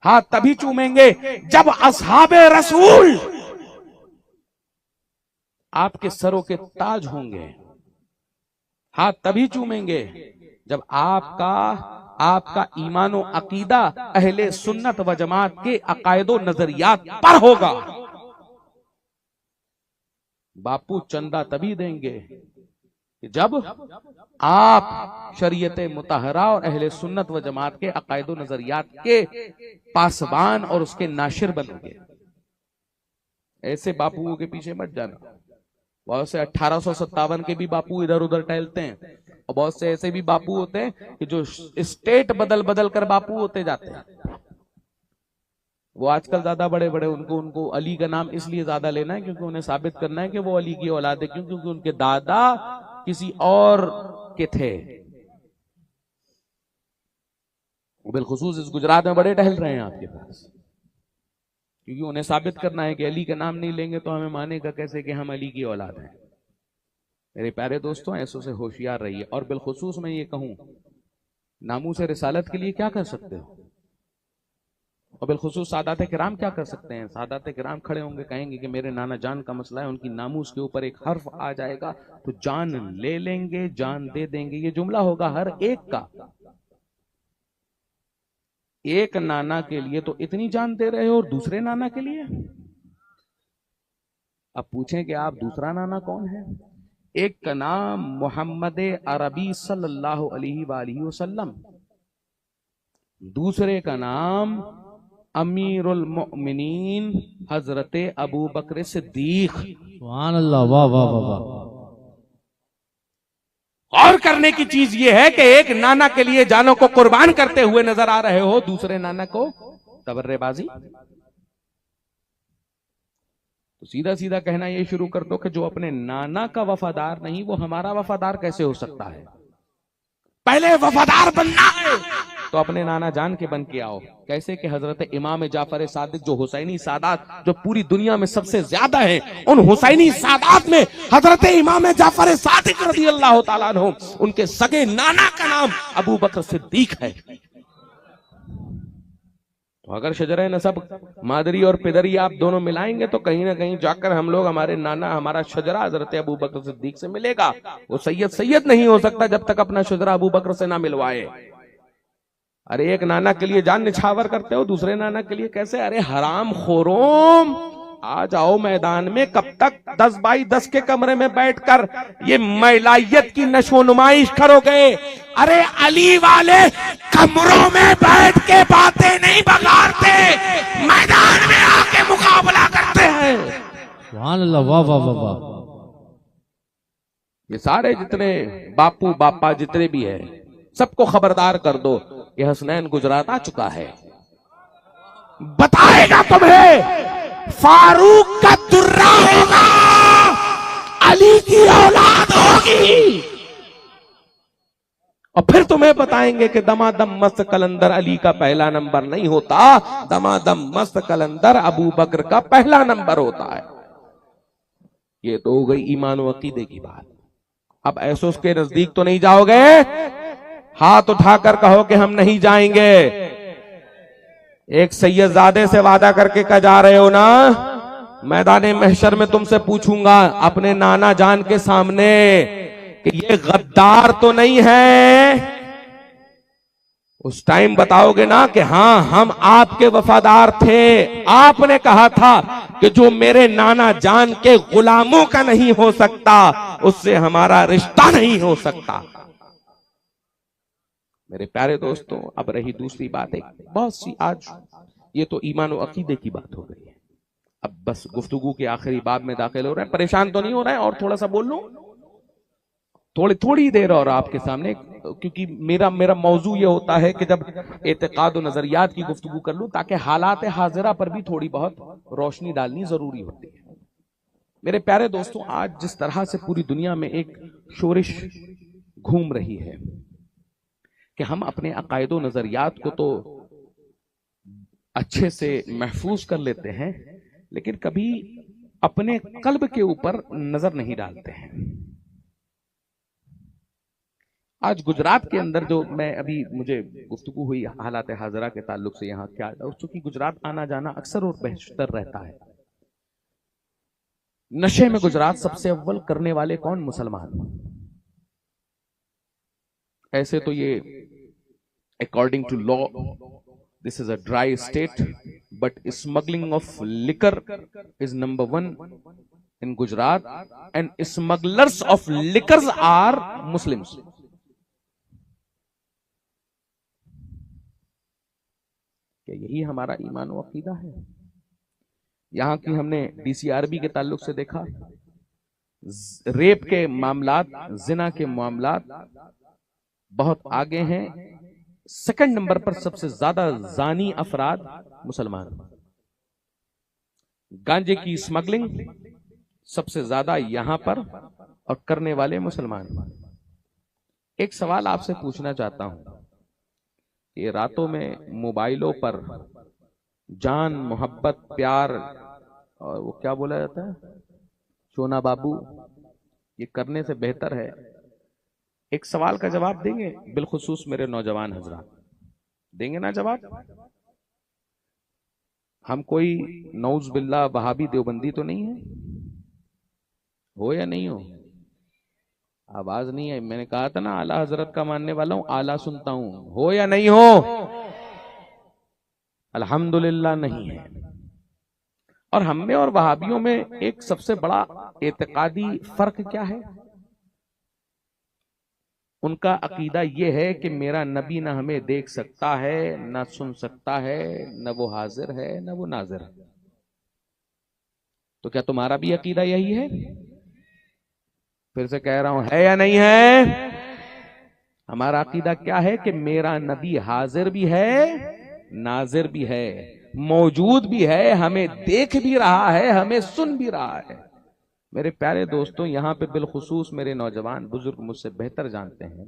हाथ तभी चूमेंगे जब असहाबे रसूल आपके सरों के ताज होंगे। हाथ तभी चूमेंगे जब आपका ईमानो अकीदा अहले सुन्नत व जमात के अकायदो नजरियात पर होगा। बापू चंदा तभी देंगे कि जब आप शरीयत मुतहरा और अहले सुन्नत व जमात के अकायदो नजरियात के पासबान और उसके नाशिर बनोगे। ऐसे बापुओं के पीछे मत जाना। बहुत से 1857 के भी बापू इधर उधर टहलते हैं, और बहुत से ऐसे भी बापू होते हैं कि जो स्टेट बदल कर बापू होते जाते हैं। वो आजकल ज्यादा बड़े उनको अली का नाम इसलिए ज्यादा लेना है क्योंकि उन्हें साबित करना है कि वो अली की औलाद है, क्योंकि उनके दादा किसी और के थे। बिलखुसूस इस गुजरात में बड़े टहल रहे हैं आपके पास, क्योंकि उन्हें साबित करना है कि अली का नाम नहीं लेंगे तो हमें मानेगा कैसे कि हम अली की औलाद हैं। मेरे प्यारे दोस्तों, ऐसों से होशियार रहिए। और बिलखुसूस मैं ये कहूं, नामूस रिसालत के लिए क्या कर सकते हो, और बिलखुसूस सादात किराम क्या कर सकते हैं? सादात किराम खड़े होंगे, कहेंगे कि मेरे नाना जान का मसला है, उनकी नामूस के ऊपर एक हर्फ आ जाएगा तो जान ले लेंगे, जान दे देंगे। ये जुमला होगा हर एक का। एक नाना के लिए तो इतनी जान दे रहे हो और दूसरे नाना के लिए? अब पूछें कि आप दूसरा नाना कौन है? एक का नाम मोहम्मद अरबी सल्लल्लाहु अलैहि वसल्लम, दूसरे का नाम अमीरुल मोमिनीन हजरत अबू बकर सिद्दीक। सुभान अल्लाह, वाह वाह वाह वाह। और करने की चीज यह है कि एक नाना के लिए जानों को कुर्बान करते हुए नजर आ रहे हो, दूसरे नाना को तबर्रेबाजी। तो सीधा सीधा कहना यह शुरू कर दो कि जो अपने नाना का वफादार नहीं वो हमारा वफादार कैसे हो सकता है? पहले वफादार बनना है तो अपने नाना जान के बन के आओ। कैसे कि हजरत इमाम जाफर सादिक जो हुसैनी सादात जो पूरी दुनिया में सबसे ज्यादा है, उन हुसैनी सादात में हजरत इमाम जाफर सादिक रज़ी अल्लाह ताला अन्हु, उनके सगे नाना का नाम अबू बकर सिद्दीक है। तो अगर शजरे नसब मादरी और पिदरी आप दोनों मिलाएंगे तो कहीं ना कहीं जाकर हम लोग हमारे नाना, हमारा शजरा हजरत अबू बकर सिद्दीक से मिलेगा। वो सैयद नहीं हो सकता जब तक अपना शजरा अबू बकर से ना मिलवाए। अरे एक नाना के लिए जान निछावर करते हो, दूसरे नाना के लिए कैसे? अरे हराम खोरोम, आ जाओ मैदान में। कब तक 10 बाई 10 के कमरे में बैठकर ये मैलायत की नशोनुमाइश करोगे? अरे अली वाले कमरों में बैठ के बातें नहीं बगाड़ते, मैदान में आके मुकाबला करते हैं। सुभान अल्लाह, वाह वाह वाह वाह। ये सारे जितने बापू बापा जितने भी है सबको खबरदार कर दो, ये हसनैन गुजरात आ चुका है, बताएगा तुम्हें। फारूक का दुर्रा होगा, अली की औलाद होगी, और फिर तुम्हें बताएंगे कि दमादम मस्त कलंदर अली का पहला नंबर नहीं होता, दमादम मस्त कलंदर अबू बकर का पहला नंबर होता है। ये तो हो गई ईमान व अकीदे की बात। अब ऐसो उसके नजदीक तो नहीं जाओगे? हाथ उठाकर कहो कि हम नहीं जाएंगे। एक सैयदजादे से वादा करके का जा रहे हो ना, मैदाने महशर में तुमसे पूछूंगा अपने नाना जान के सामने कि ये गद्दार तो नहीं है। उस टाइम बताओगे ना कि हाँ हम आपके वफादार थे, आपने कहा था कि जो मेरे नाना जान के गुलामों का नहीं हो सकता उससे हमारा रिश्ता नहीं हो सकता। मेरे प्यारे दोस्तों, अब रही दूसरी बात, एक बहुत सी, आज ये तो ईमान और अकीदे की बात हो गई है। अब बस गुफ्तगू के आखिरी बाब में दाखिल हो रहे हैं। परेशान तो नहीं हो रहा है? और थोड़ा सा बोल लूं, थोड़ी देर और आपके सामने, क्योंकि मेरा मौजू ये होता है कि जब एतकाद और नजरियात की गुफ्तगू कर लूं ताकि हालात हाजिरा पर भी थोड़ी बहुत रोशनी डालनी जरूरी होती है। मेरे प्यारे दोस्तों, आज जिस तरह से पूरी दुनिया में एक शोरिश घूम रही है कि हम अपने अकायदो नजरियात को तो अच्छे से महफूज कर लेते हैं, लेकिन कभी अपने कल्ब के ऊपर नजर नहीं डालते हैं। आज गुजरात के अंदर जो मैं अभी मुझे गुफ्तगू हुई हालात हाजरा के ताल्लुक से, यहाँ क्या, चूंकि गुजरात आना जाना अक्सर और बेहतर रहता है। नशे में गुजरात सबसे अव्वल करने वाले कौन? मुसलमान। ऐसे तो ये according to law this is a dry state, but smuggling of liquor is number 1 in Gujarat, and smugglers of liquors are Muslims. क्या यही हमारा ईमान व अकीदा है? यहां की हमने डीसीआरबी के ताल्लुक से देखा, रेप के मामलात, जिना के मामलात बहुत आगे हैं। सेकंड नंबर पर सबसे ज्यादा जानी अफराद मुसलमान। गांजे की स्मगलिंग सबसे ज्यादा यहां पर, और करने वाले मुसलमान। एक सवाल आपसे पूछना चाहता हूं, ये रातों में मोबाइलों पर जान, मोहब्बत, प्यार और वो क्या बोला जाता है, सोना बाबू, ये करने से बेहतर है। एक सवाल का जवाब देंगे? बिलखुसूस मेरे नौजवान हजरात, देंगे ना जवाब? हम कोई नौज बिल्ला वहाबी देवबंदी तो नहीं है? हो या नहीं हो? आवाज नहीं है। मैंने कहा था ना आला हजरत का मानने वाला हूं, आला सुनता हूं। हो या नहीं हो? अल्हम्दुलिल्लाह नहीं है। और हम में और वहाबियों में एक सबसे बड़ा एतकादी फर्क क्या है? उनका अकीदा यह है कि मेरा नबी ना हमें देख सकता है, ना सुन सकता है, न वो हाजिर है, न वो नाजिर है। तो क्या तुम्हारा भी अकीदा यही है? फिर से कह रहा हूं, है या नहीं है? हमारा अकीदा क्या है कि मेरा नबी हाजिर भी है, नाजिर भी है, मौजूद भी है, हमें देख भी रहा है, हमें सुन भी रहा है। मेरे प्यारे दोस्तों, यहाँ पे बिलखुसूस मेरे नौजवान बुजुर्ग मुझसे बेहतर जानते हैं,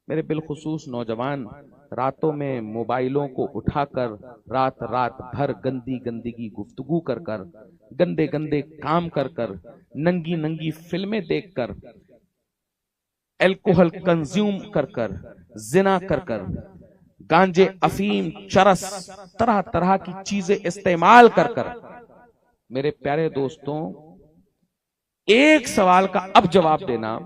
मेरे बिलखुसूस नौजवान रातों में मोबाइलों को उठाकर रात रात भर गंदी गंदगी गुफ्तगू कर कर, गंदे गंदे काम कर कर, नंगी नंगी फिल्में देखकर, अल्कोहल कंज्यूम कर कर, जिना कर कर, गांजे, अफीम, चरस, तरह तरह की चीजें इस्तेमाल कर कर, मेरे प्यारे दोस्तों, एक सवाल का अब जवाब देना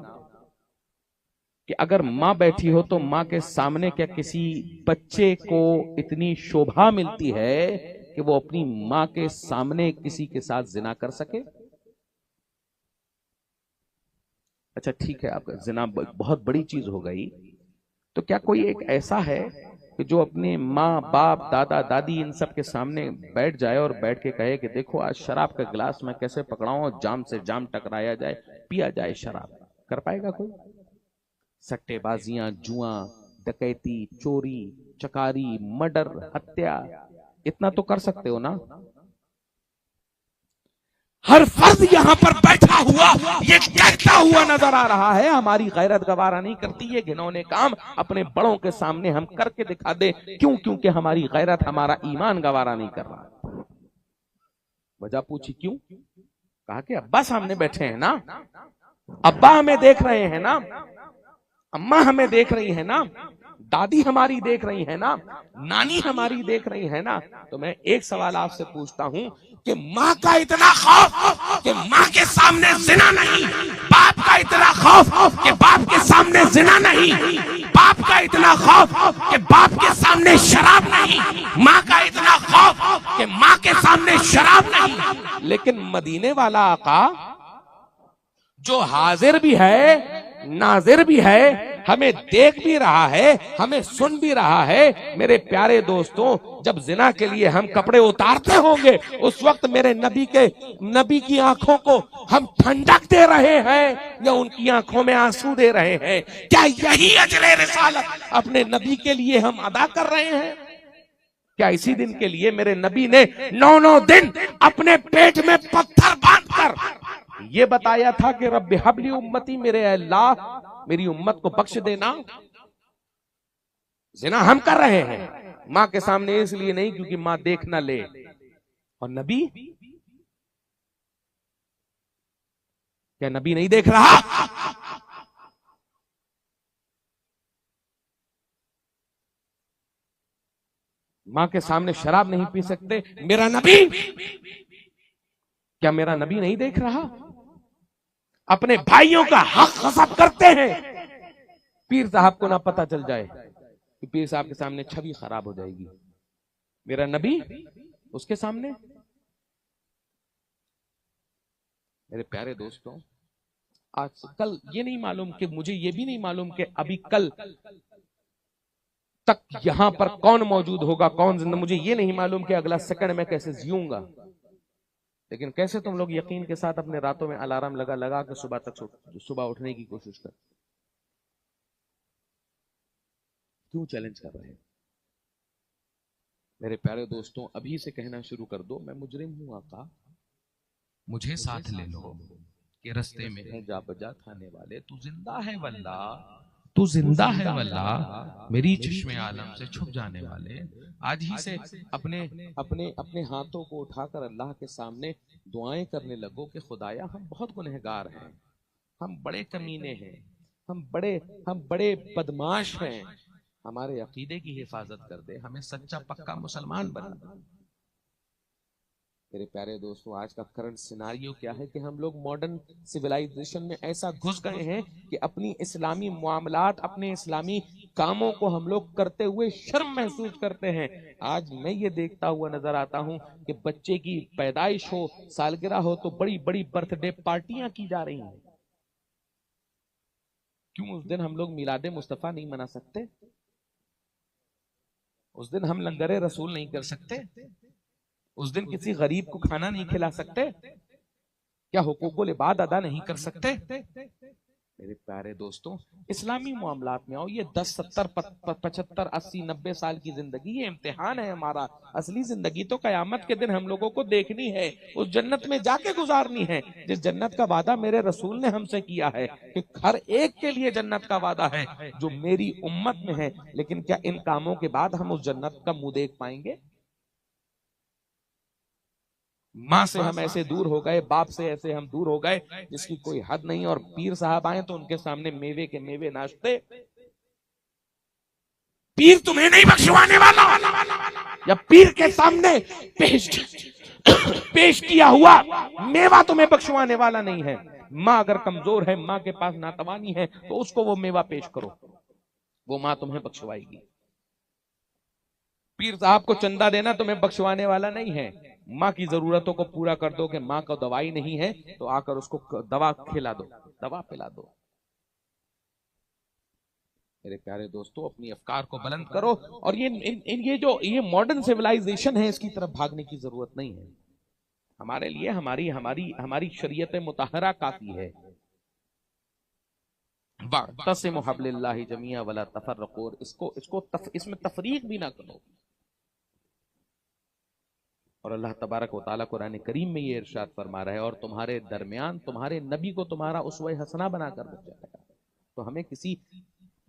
कि अगर मां बैठी हो तो मां के सामने क्या किसी बच्चे को इतनी शोभा मिलती है कि वो अपनी मां के सामने किसी के साथ जिना कर सके? अच्छा ठीक है, आपका जिना बहुत बड़ी चीज हो गई, तो क्या कोई एक ऐसा है कि जो अपने माँ बाप दादा दादी इन सब के सामने बैठ जाए और बैठ के कहे कि देखो आज शराब का गिलास मैं कैसे पकड़ाऊं और जाम से जाम टकराया जाए, पिया जाए शराब? कर पाएगा कोई? सट्टेबाजियां, जुआ, डकैती, चोरी, चकारी, मर्डर, हत्या, इतना तो कर सकते हो ना? हर फर्द यहां पर बैठा हुआ ये कहता हुआ नजर आ रहा है, हमारी गैरत गवारा नहीं करती ये घिनौने काम अपने बड़ों के सामने हम करके दिखा दे। क्यों? क्योंकि हमारी गैरत, हमारा ईमान गवारा नहीं कर रहा। वजह पूछी क्यों? कहा कि अब्बा सामने बैठे हैं ना, अब्बा हमें देख रहे हैं ना, अम्मा हमें देख रही है ना, दादी हमारी देख रही है ना, नानी हमारी देख रही है ना। तो मैं एक सवाल आपसे पूछता हूं कि माँ का इतना खौफ कि माँ के सामने जिना नहीं, बाप का इतना खौफ कि बाप के सामने जिना नहीं, बाप का इतना खौफ कि बाप के सामने शराब नहीं, माँ का इतना खौफ कि माँ के सामने शराब नहीं। लेकिन मदीने वाला आका जो हाजिर भी है, नाजिर भी है, हमें देख भी रहा है, हमें सुन भी रहा है, मेरे प्यारे दोस्तों, जब जिना के लिए हम कपड़े उतारते होंगे उस वक्त मेरे नबी की आंखों को हम ठंडक दे रहे हैं या उनकी आंखों में आंसू दे रहे हैं? क्या यही अजरे रिसालत अपने नबी के लिए हम अदा कर रहे हैं? क्या इसी दिन के लिए मेरे नबी ने 9 दिन अपने पेट में पत्थर बांधकर ये बताया था कि रब्बि हबली उम्मती, मेरे अल्लाह मेरी उम्मत को बख्श देना? जिना हम कर रहे हैं मां के सामने, इसलिए नहीं क्योंकि मां देख ना ले। और नबी, क्या नबी नहीं देख रहा? मां के सामने शराब नहीं पी सकते मेरा नबी, क्या मेरा नबी नहीं देख रहा? अपने भाइयों का हक गस्ब करते हैं, पीर साहब को ना पता चल जाए कि पीर साहब के सामने छवि खराब हो जाएगी, मेरा नबी उसके सामने। मेरे प्यारे दोस्तों, आज कल ये नहीं मालूम कि मुझे ये भी नहीं मालूम कि अभी कल तक यहां पर कौन मौजूद होगा, कौन जिंदा, मुझे ये नहीं मालूम कि अगला सेकंड में कैसे जीऊंगा। लेकिन कैसे तुम लोग यकीन के साथ अपने रातों में अलार्म लगा लगा के सुबह उठने की कोशिश कर, क्यों चैलेंज कर रहे हैं? मेरे प्यारे दोस्तों, अभी से कहना शुरू कर दो, मैं मुजरिम हूं आका, मुझे साथ ले लो कि रास्ते में है जा बजा खाने वाले, तू जिंदा है वल्ला, तू जिंदा है वल्ला, मेरी चश्मे आलम से छुप जाने वाले। आज ही से अपने अपने अपने हाथों को उठाकर अल्लाह के सामने दुआएं करने लगो कि खुदाया हम बहुत गुनहगार हैं, हम बड़े कमीने हैं, हम बड़े बदमाश हैं, हमारे अकीदे की हिफाजत कर दे, हमें सच्चा पक्का मुसलमान बना। मेरे प्यारे दोस्तों, आज का करंट सिनारियो क्या है कि हम लोग मॉडर्न सिविलाइजेशन में ऐसा घुस गए हैं कि अपनी इस्लामी मामलात, अपने इस्लामी कामों को हम लोग करते हुए शर्म महसूस करते हैं। आज मैं ये देखता हुआ नजर आता हूं कि बच्चे की पैदाइश हो, सालगिरह हो तो बड़ी बड़ी बर्थडे पार्टियां की जा रही हैं। क्यों उस दिन हम लोग मिलादे मुस्तफा नहीं मना सकते? उस दिन हम लंगरे रसूल नहीं कर सकते? उस दिन किसी गरीब को खाना नहीं खिला सकते? क्या हुकूकुल इबाद अदा नहीं कर सकते? मेरे प्यारे दोस्तों, इस्लामी मामलात में आओ। ये 10, 70, 75, 80, 90 साल की जिंदगी ये इम्तिहान है हमारा। असली जिंदगी तो कयामत के दिन हम लोगों को देखनी है, उस जन्नत में जाके गुजारनी है जिस जन्नत का वादा मेरे रसूल ने हमसे किया है कि हर एक के लिए जन्नत का वादा है जो मेरी उम्मत में है। लेकिन क्या इन कामों के बाद हम उस जन्नत का मुंह देख पाएंगे? माँ से हम ऐसे दूर हो गए, बाप से ऐसे हम दूर हो गए जिसकी कोई हद नहीं। और पीर साहब आए तो उनके सामने मेवे के मेवे नाचते। पीर तुम्हें नहीं बख्शवाने वाला, या पीर के सामने पेश किया हुआ मेवा तुम्हें बख्शवाने वाला नहीं है। माँ अगर कमजोर है, माँ के पास नातवानी है, तो उसको वो मेवा पेश करो, वो माँ तुम्हें बख्शवाएगी। पीर साहब को चंदा देना तुम्हें बख्शवाने वाला नहीं है। माँ की जरूरतों को पूरा कर दो कि माँ को दवाई नहीं है तो आकर उसको दवा खिला दो, दवा पिला दो। मेरे प्यारे दोस्तों, अपनी अफकार को बुलंद करो। और ये मॉडर्न सिविलाइजेशन है, इसकी तरफ भागने की जरूरत नहीं है। हमारे लिए हमारी हमारी हमारी शरीयत मुतहरा काफी है। वअतसिमु बिहब्लिल्लाहि जमीअ वला तफर्रकू, इसमें तफरीक भी ना करो। और अल्लाह तबारक व तआला कुरान करीम में ये इरशाद फरमा रहा है, और तुम्हारे दरमियान तुम्हारे नबी को तुम्हारा उसवा हसना बनाकर भेजा। तो हमें किसी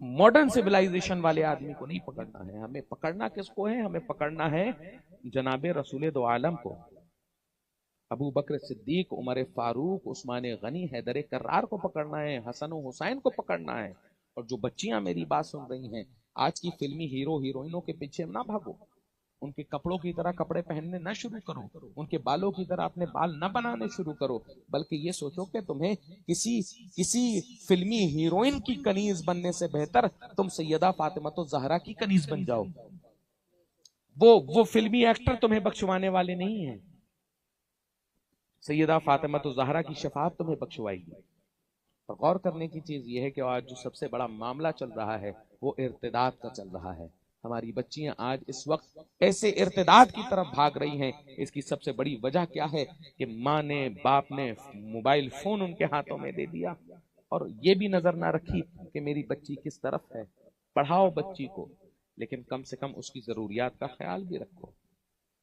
मॉडर्न सिविलाइजेशन वाले आदमी को नहीं पकड़ना है। हमें पकड़ना किसको है? हमें पकड़ना है जनाबे रसूल दो आलम को, अबू बकर सिद्दीक, उमर फारूक, उस्मान गनी, हैदर कर्रार को पकड़ना है, हसन हुसैन को पकड़ना है। और जो बच्चियां मेरी बात सुन रही हैं, आज की फिल्मी हीरो हीरोइनों के पीछे ना भागो, उनके कपड़ों की तरह कपड़े पहनने न शुरू करो, उनके बालों की तरह अपने बाल न बनाने शुरू करो, बल्कि ये सोचो कि तुम्हें किसी फिल्मी हीरोइन की कनीज बनने से बेहतर तुम सैयदा फातिमा ज़हरा की कनीज बन जाओ। वो फिल्मी एक्टर तुम्हें बख्शवाने वाले नहीं हैं। सैयदा फातिमा ज़हरा की शफाअत तुम्हें बख्शवाएगी। और गौर करने की चीज यह है कि आज जो सबसे बड़ा मामला चल रहा है वो इर्तिदाद का चल रहा है। हमारी बच्चियां आज इस वक्त ऐसे इर्तिदाद की तरफ भाग रही हैं। इसकी सबसे बड़ी वजह क्या है कि माँ ने, बाप ने मोबाइल फोन उनके हाथों में दे दिया और ये भी नजर ना रखी कि मेरी बच्ची किस तरफ है। पढ़ाओ बच्ची को, लेकिन कम से कम उसकी जरूरियात का ख्याल भी रखो,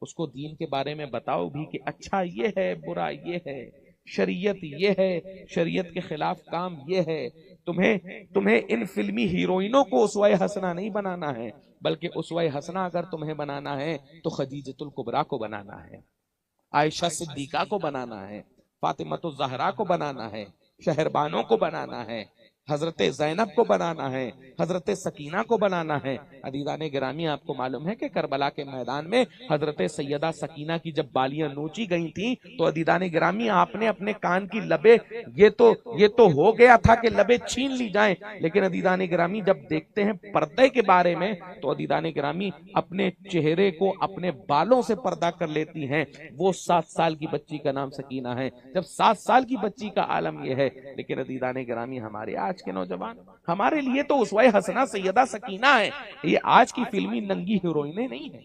उसको दीन के बारे में बताओ भी कि अच्छा ये है, बुरा ये है, शरीयत ये है, शरीयत के खिलाफ काम ये है। तुम्हें इन फिल्मी हीरोइनों को उसवाए हसना नहीं बनाना है, बल्कि उसवाए हसना अगर तुम्हें बनाना है तो खदीजतुल कुबरा को बनाना है, आयशा सिद्दीका को बनाना है, फातिमा ज़हरा को बनाना है, शहरबानों को बनाना है, हजरत ज़ैनब को बनाना है, हजरत सकीना को बनाना है। अदीदाने गिरामी, आपको मालूम है कि करबला के मैदान में हजरत सैयदा सकीना की जब बालियां नोची गई थी तो अदीदाने गिरामी आपने अपने कान की लबे, ये तो हो गया था कि लबे छीन ली जाएं, लेकिन अदीदाने गिरामी जब देखते हैं पर्दे के बारे में तो अदीदाने गिरामी अपने चेहरे को अपने बालों से पर्दा कर लेती हैं। वो 7 साल की बच्ची का नाम सकीना है। जब 7 साल की बच्ची का आलम यह है, लेकिन अदीदाने गिरामी हमारे आज के नौजवान, हमारे लिए तो उसवाए हसना सैयदा सकीना है, ये आज की फिल्मी नंगी हीरोइनें नहीं है।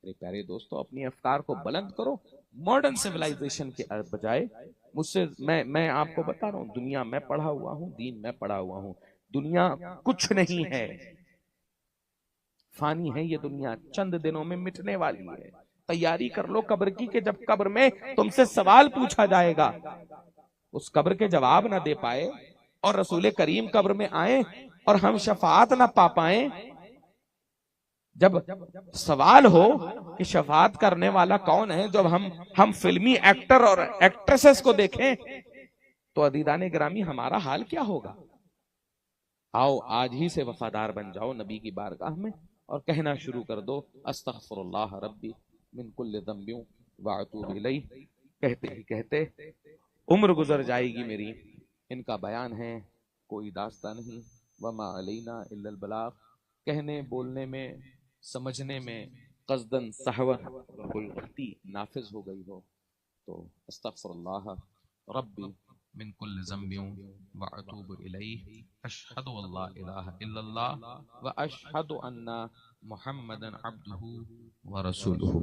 मेरे प्यारे दोस्तों, अपनी अफकार को बुलंद करो मॉडर्न सिविलाइजेशन के बजाय। मुझसे मैं आपको बता रहा हूं, दुनिया में पढ़ा हुआ हूं, दीन में पढ़ा हुआ हूं, दुनिया कुछ नहीं है, फानी है ये दुनिया, चंद दिनों में मिटने वाली है। तैयारी कर लो कब्र की, कि जब कब्र में तुमसे सवाल पूछा जाएगा, उस कब्र के जवाब ना दे पाए और रसूल करीम कब्र में आए और हम शफाअत ना पा पाए, जब सवाल हो कि शफाअत करने वाला कौन है, जब हम फिल्मी एक्टर और एक्ट्रेसेस को देखें तो अदीदाने गिरामी हमारा हाल क्या होगा। आओ आज ही से वफादार बन जाओ नबी की बारगाह में और कहना शुरू कर दो, अस्तगफिरुल्लाह रब्बी मिन कुल्लि ज़ंबिन व अतूबु इलैह। कहते ही कहते उम्र गुजर जाएगी मेरी। इनका बयान है, कोई दास्तां नहीं, वमा अलैना इल्लल बलाग। कहने बोलने में समझने में कस्दन सहवन अगर कोई गलती नाफिज हो गई हो तो अस्तगफिरुल्लाह रब्बी मिन कुल्लि ज़ंबिन व अतूबु इलैहि अशहदु अल्ला इलाहा इल्लल्लाह व अशहदु अन्ना मुहम्मदन अब्दुहु व रसूलुहु।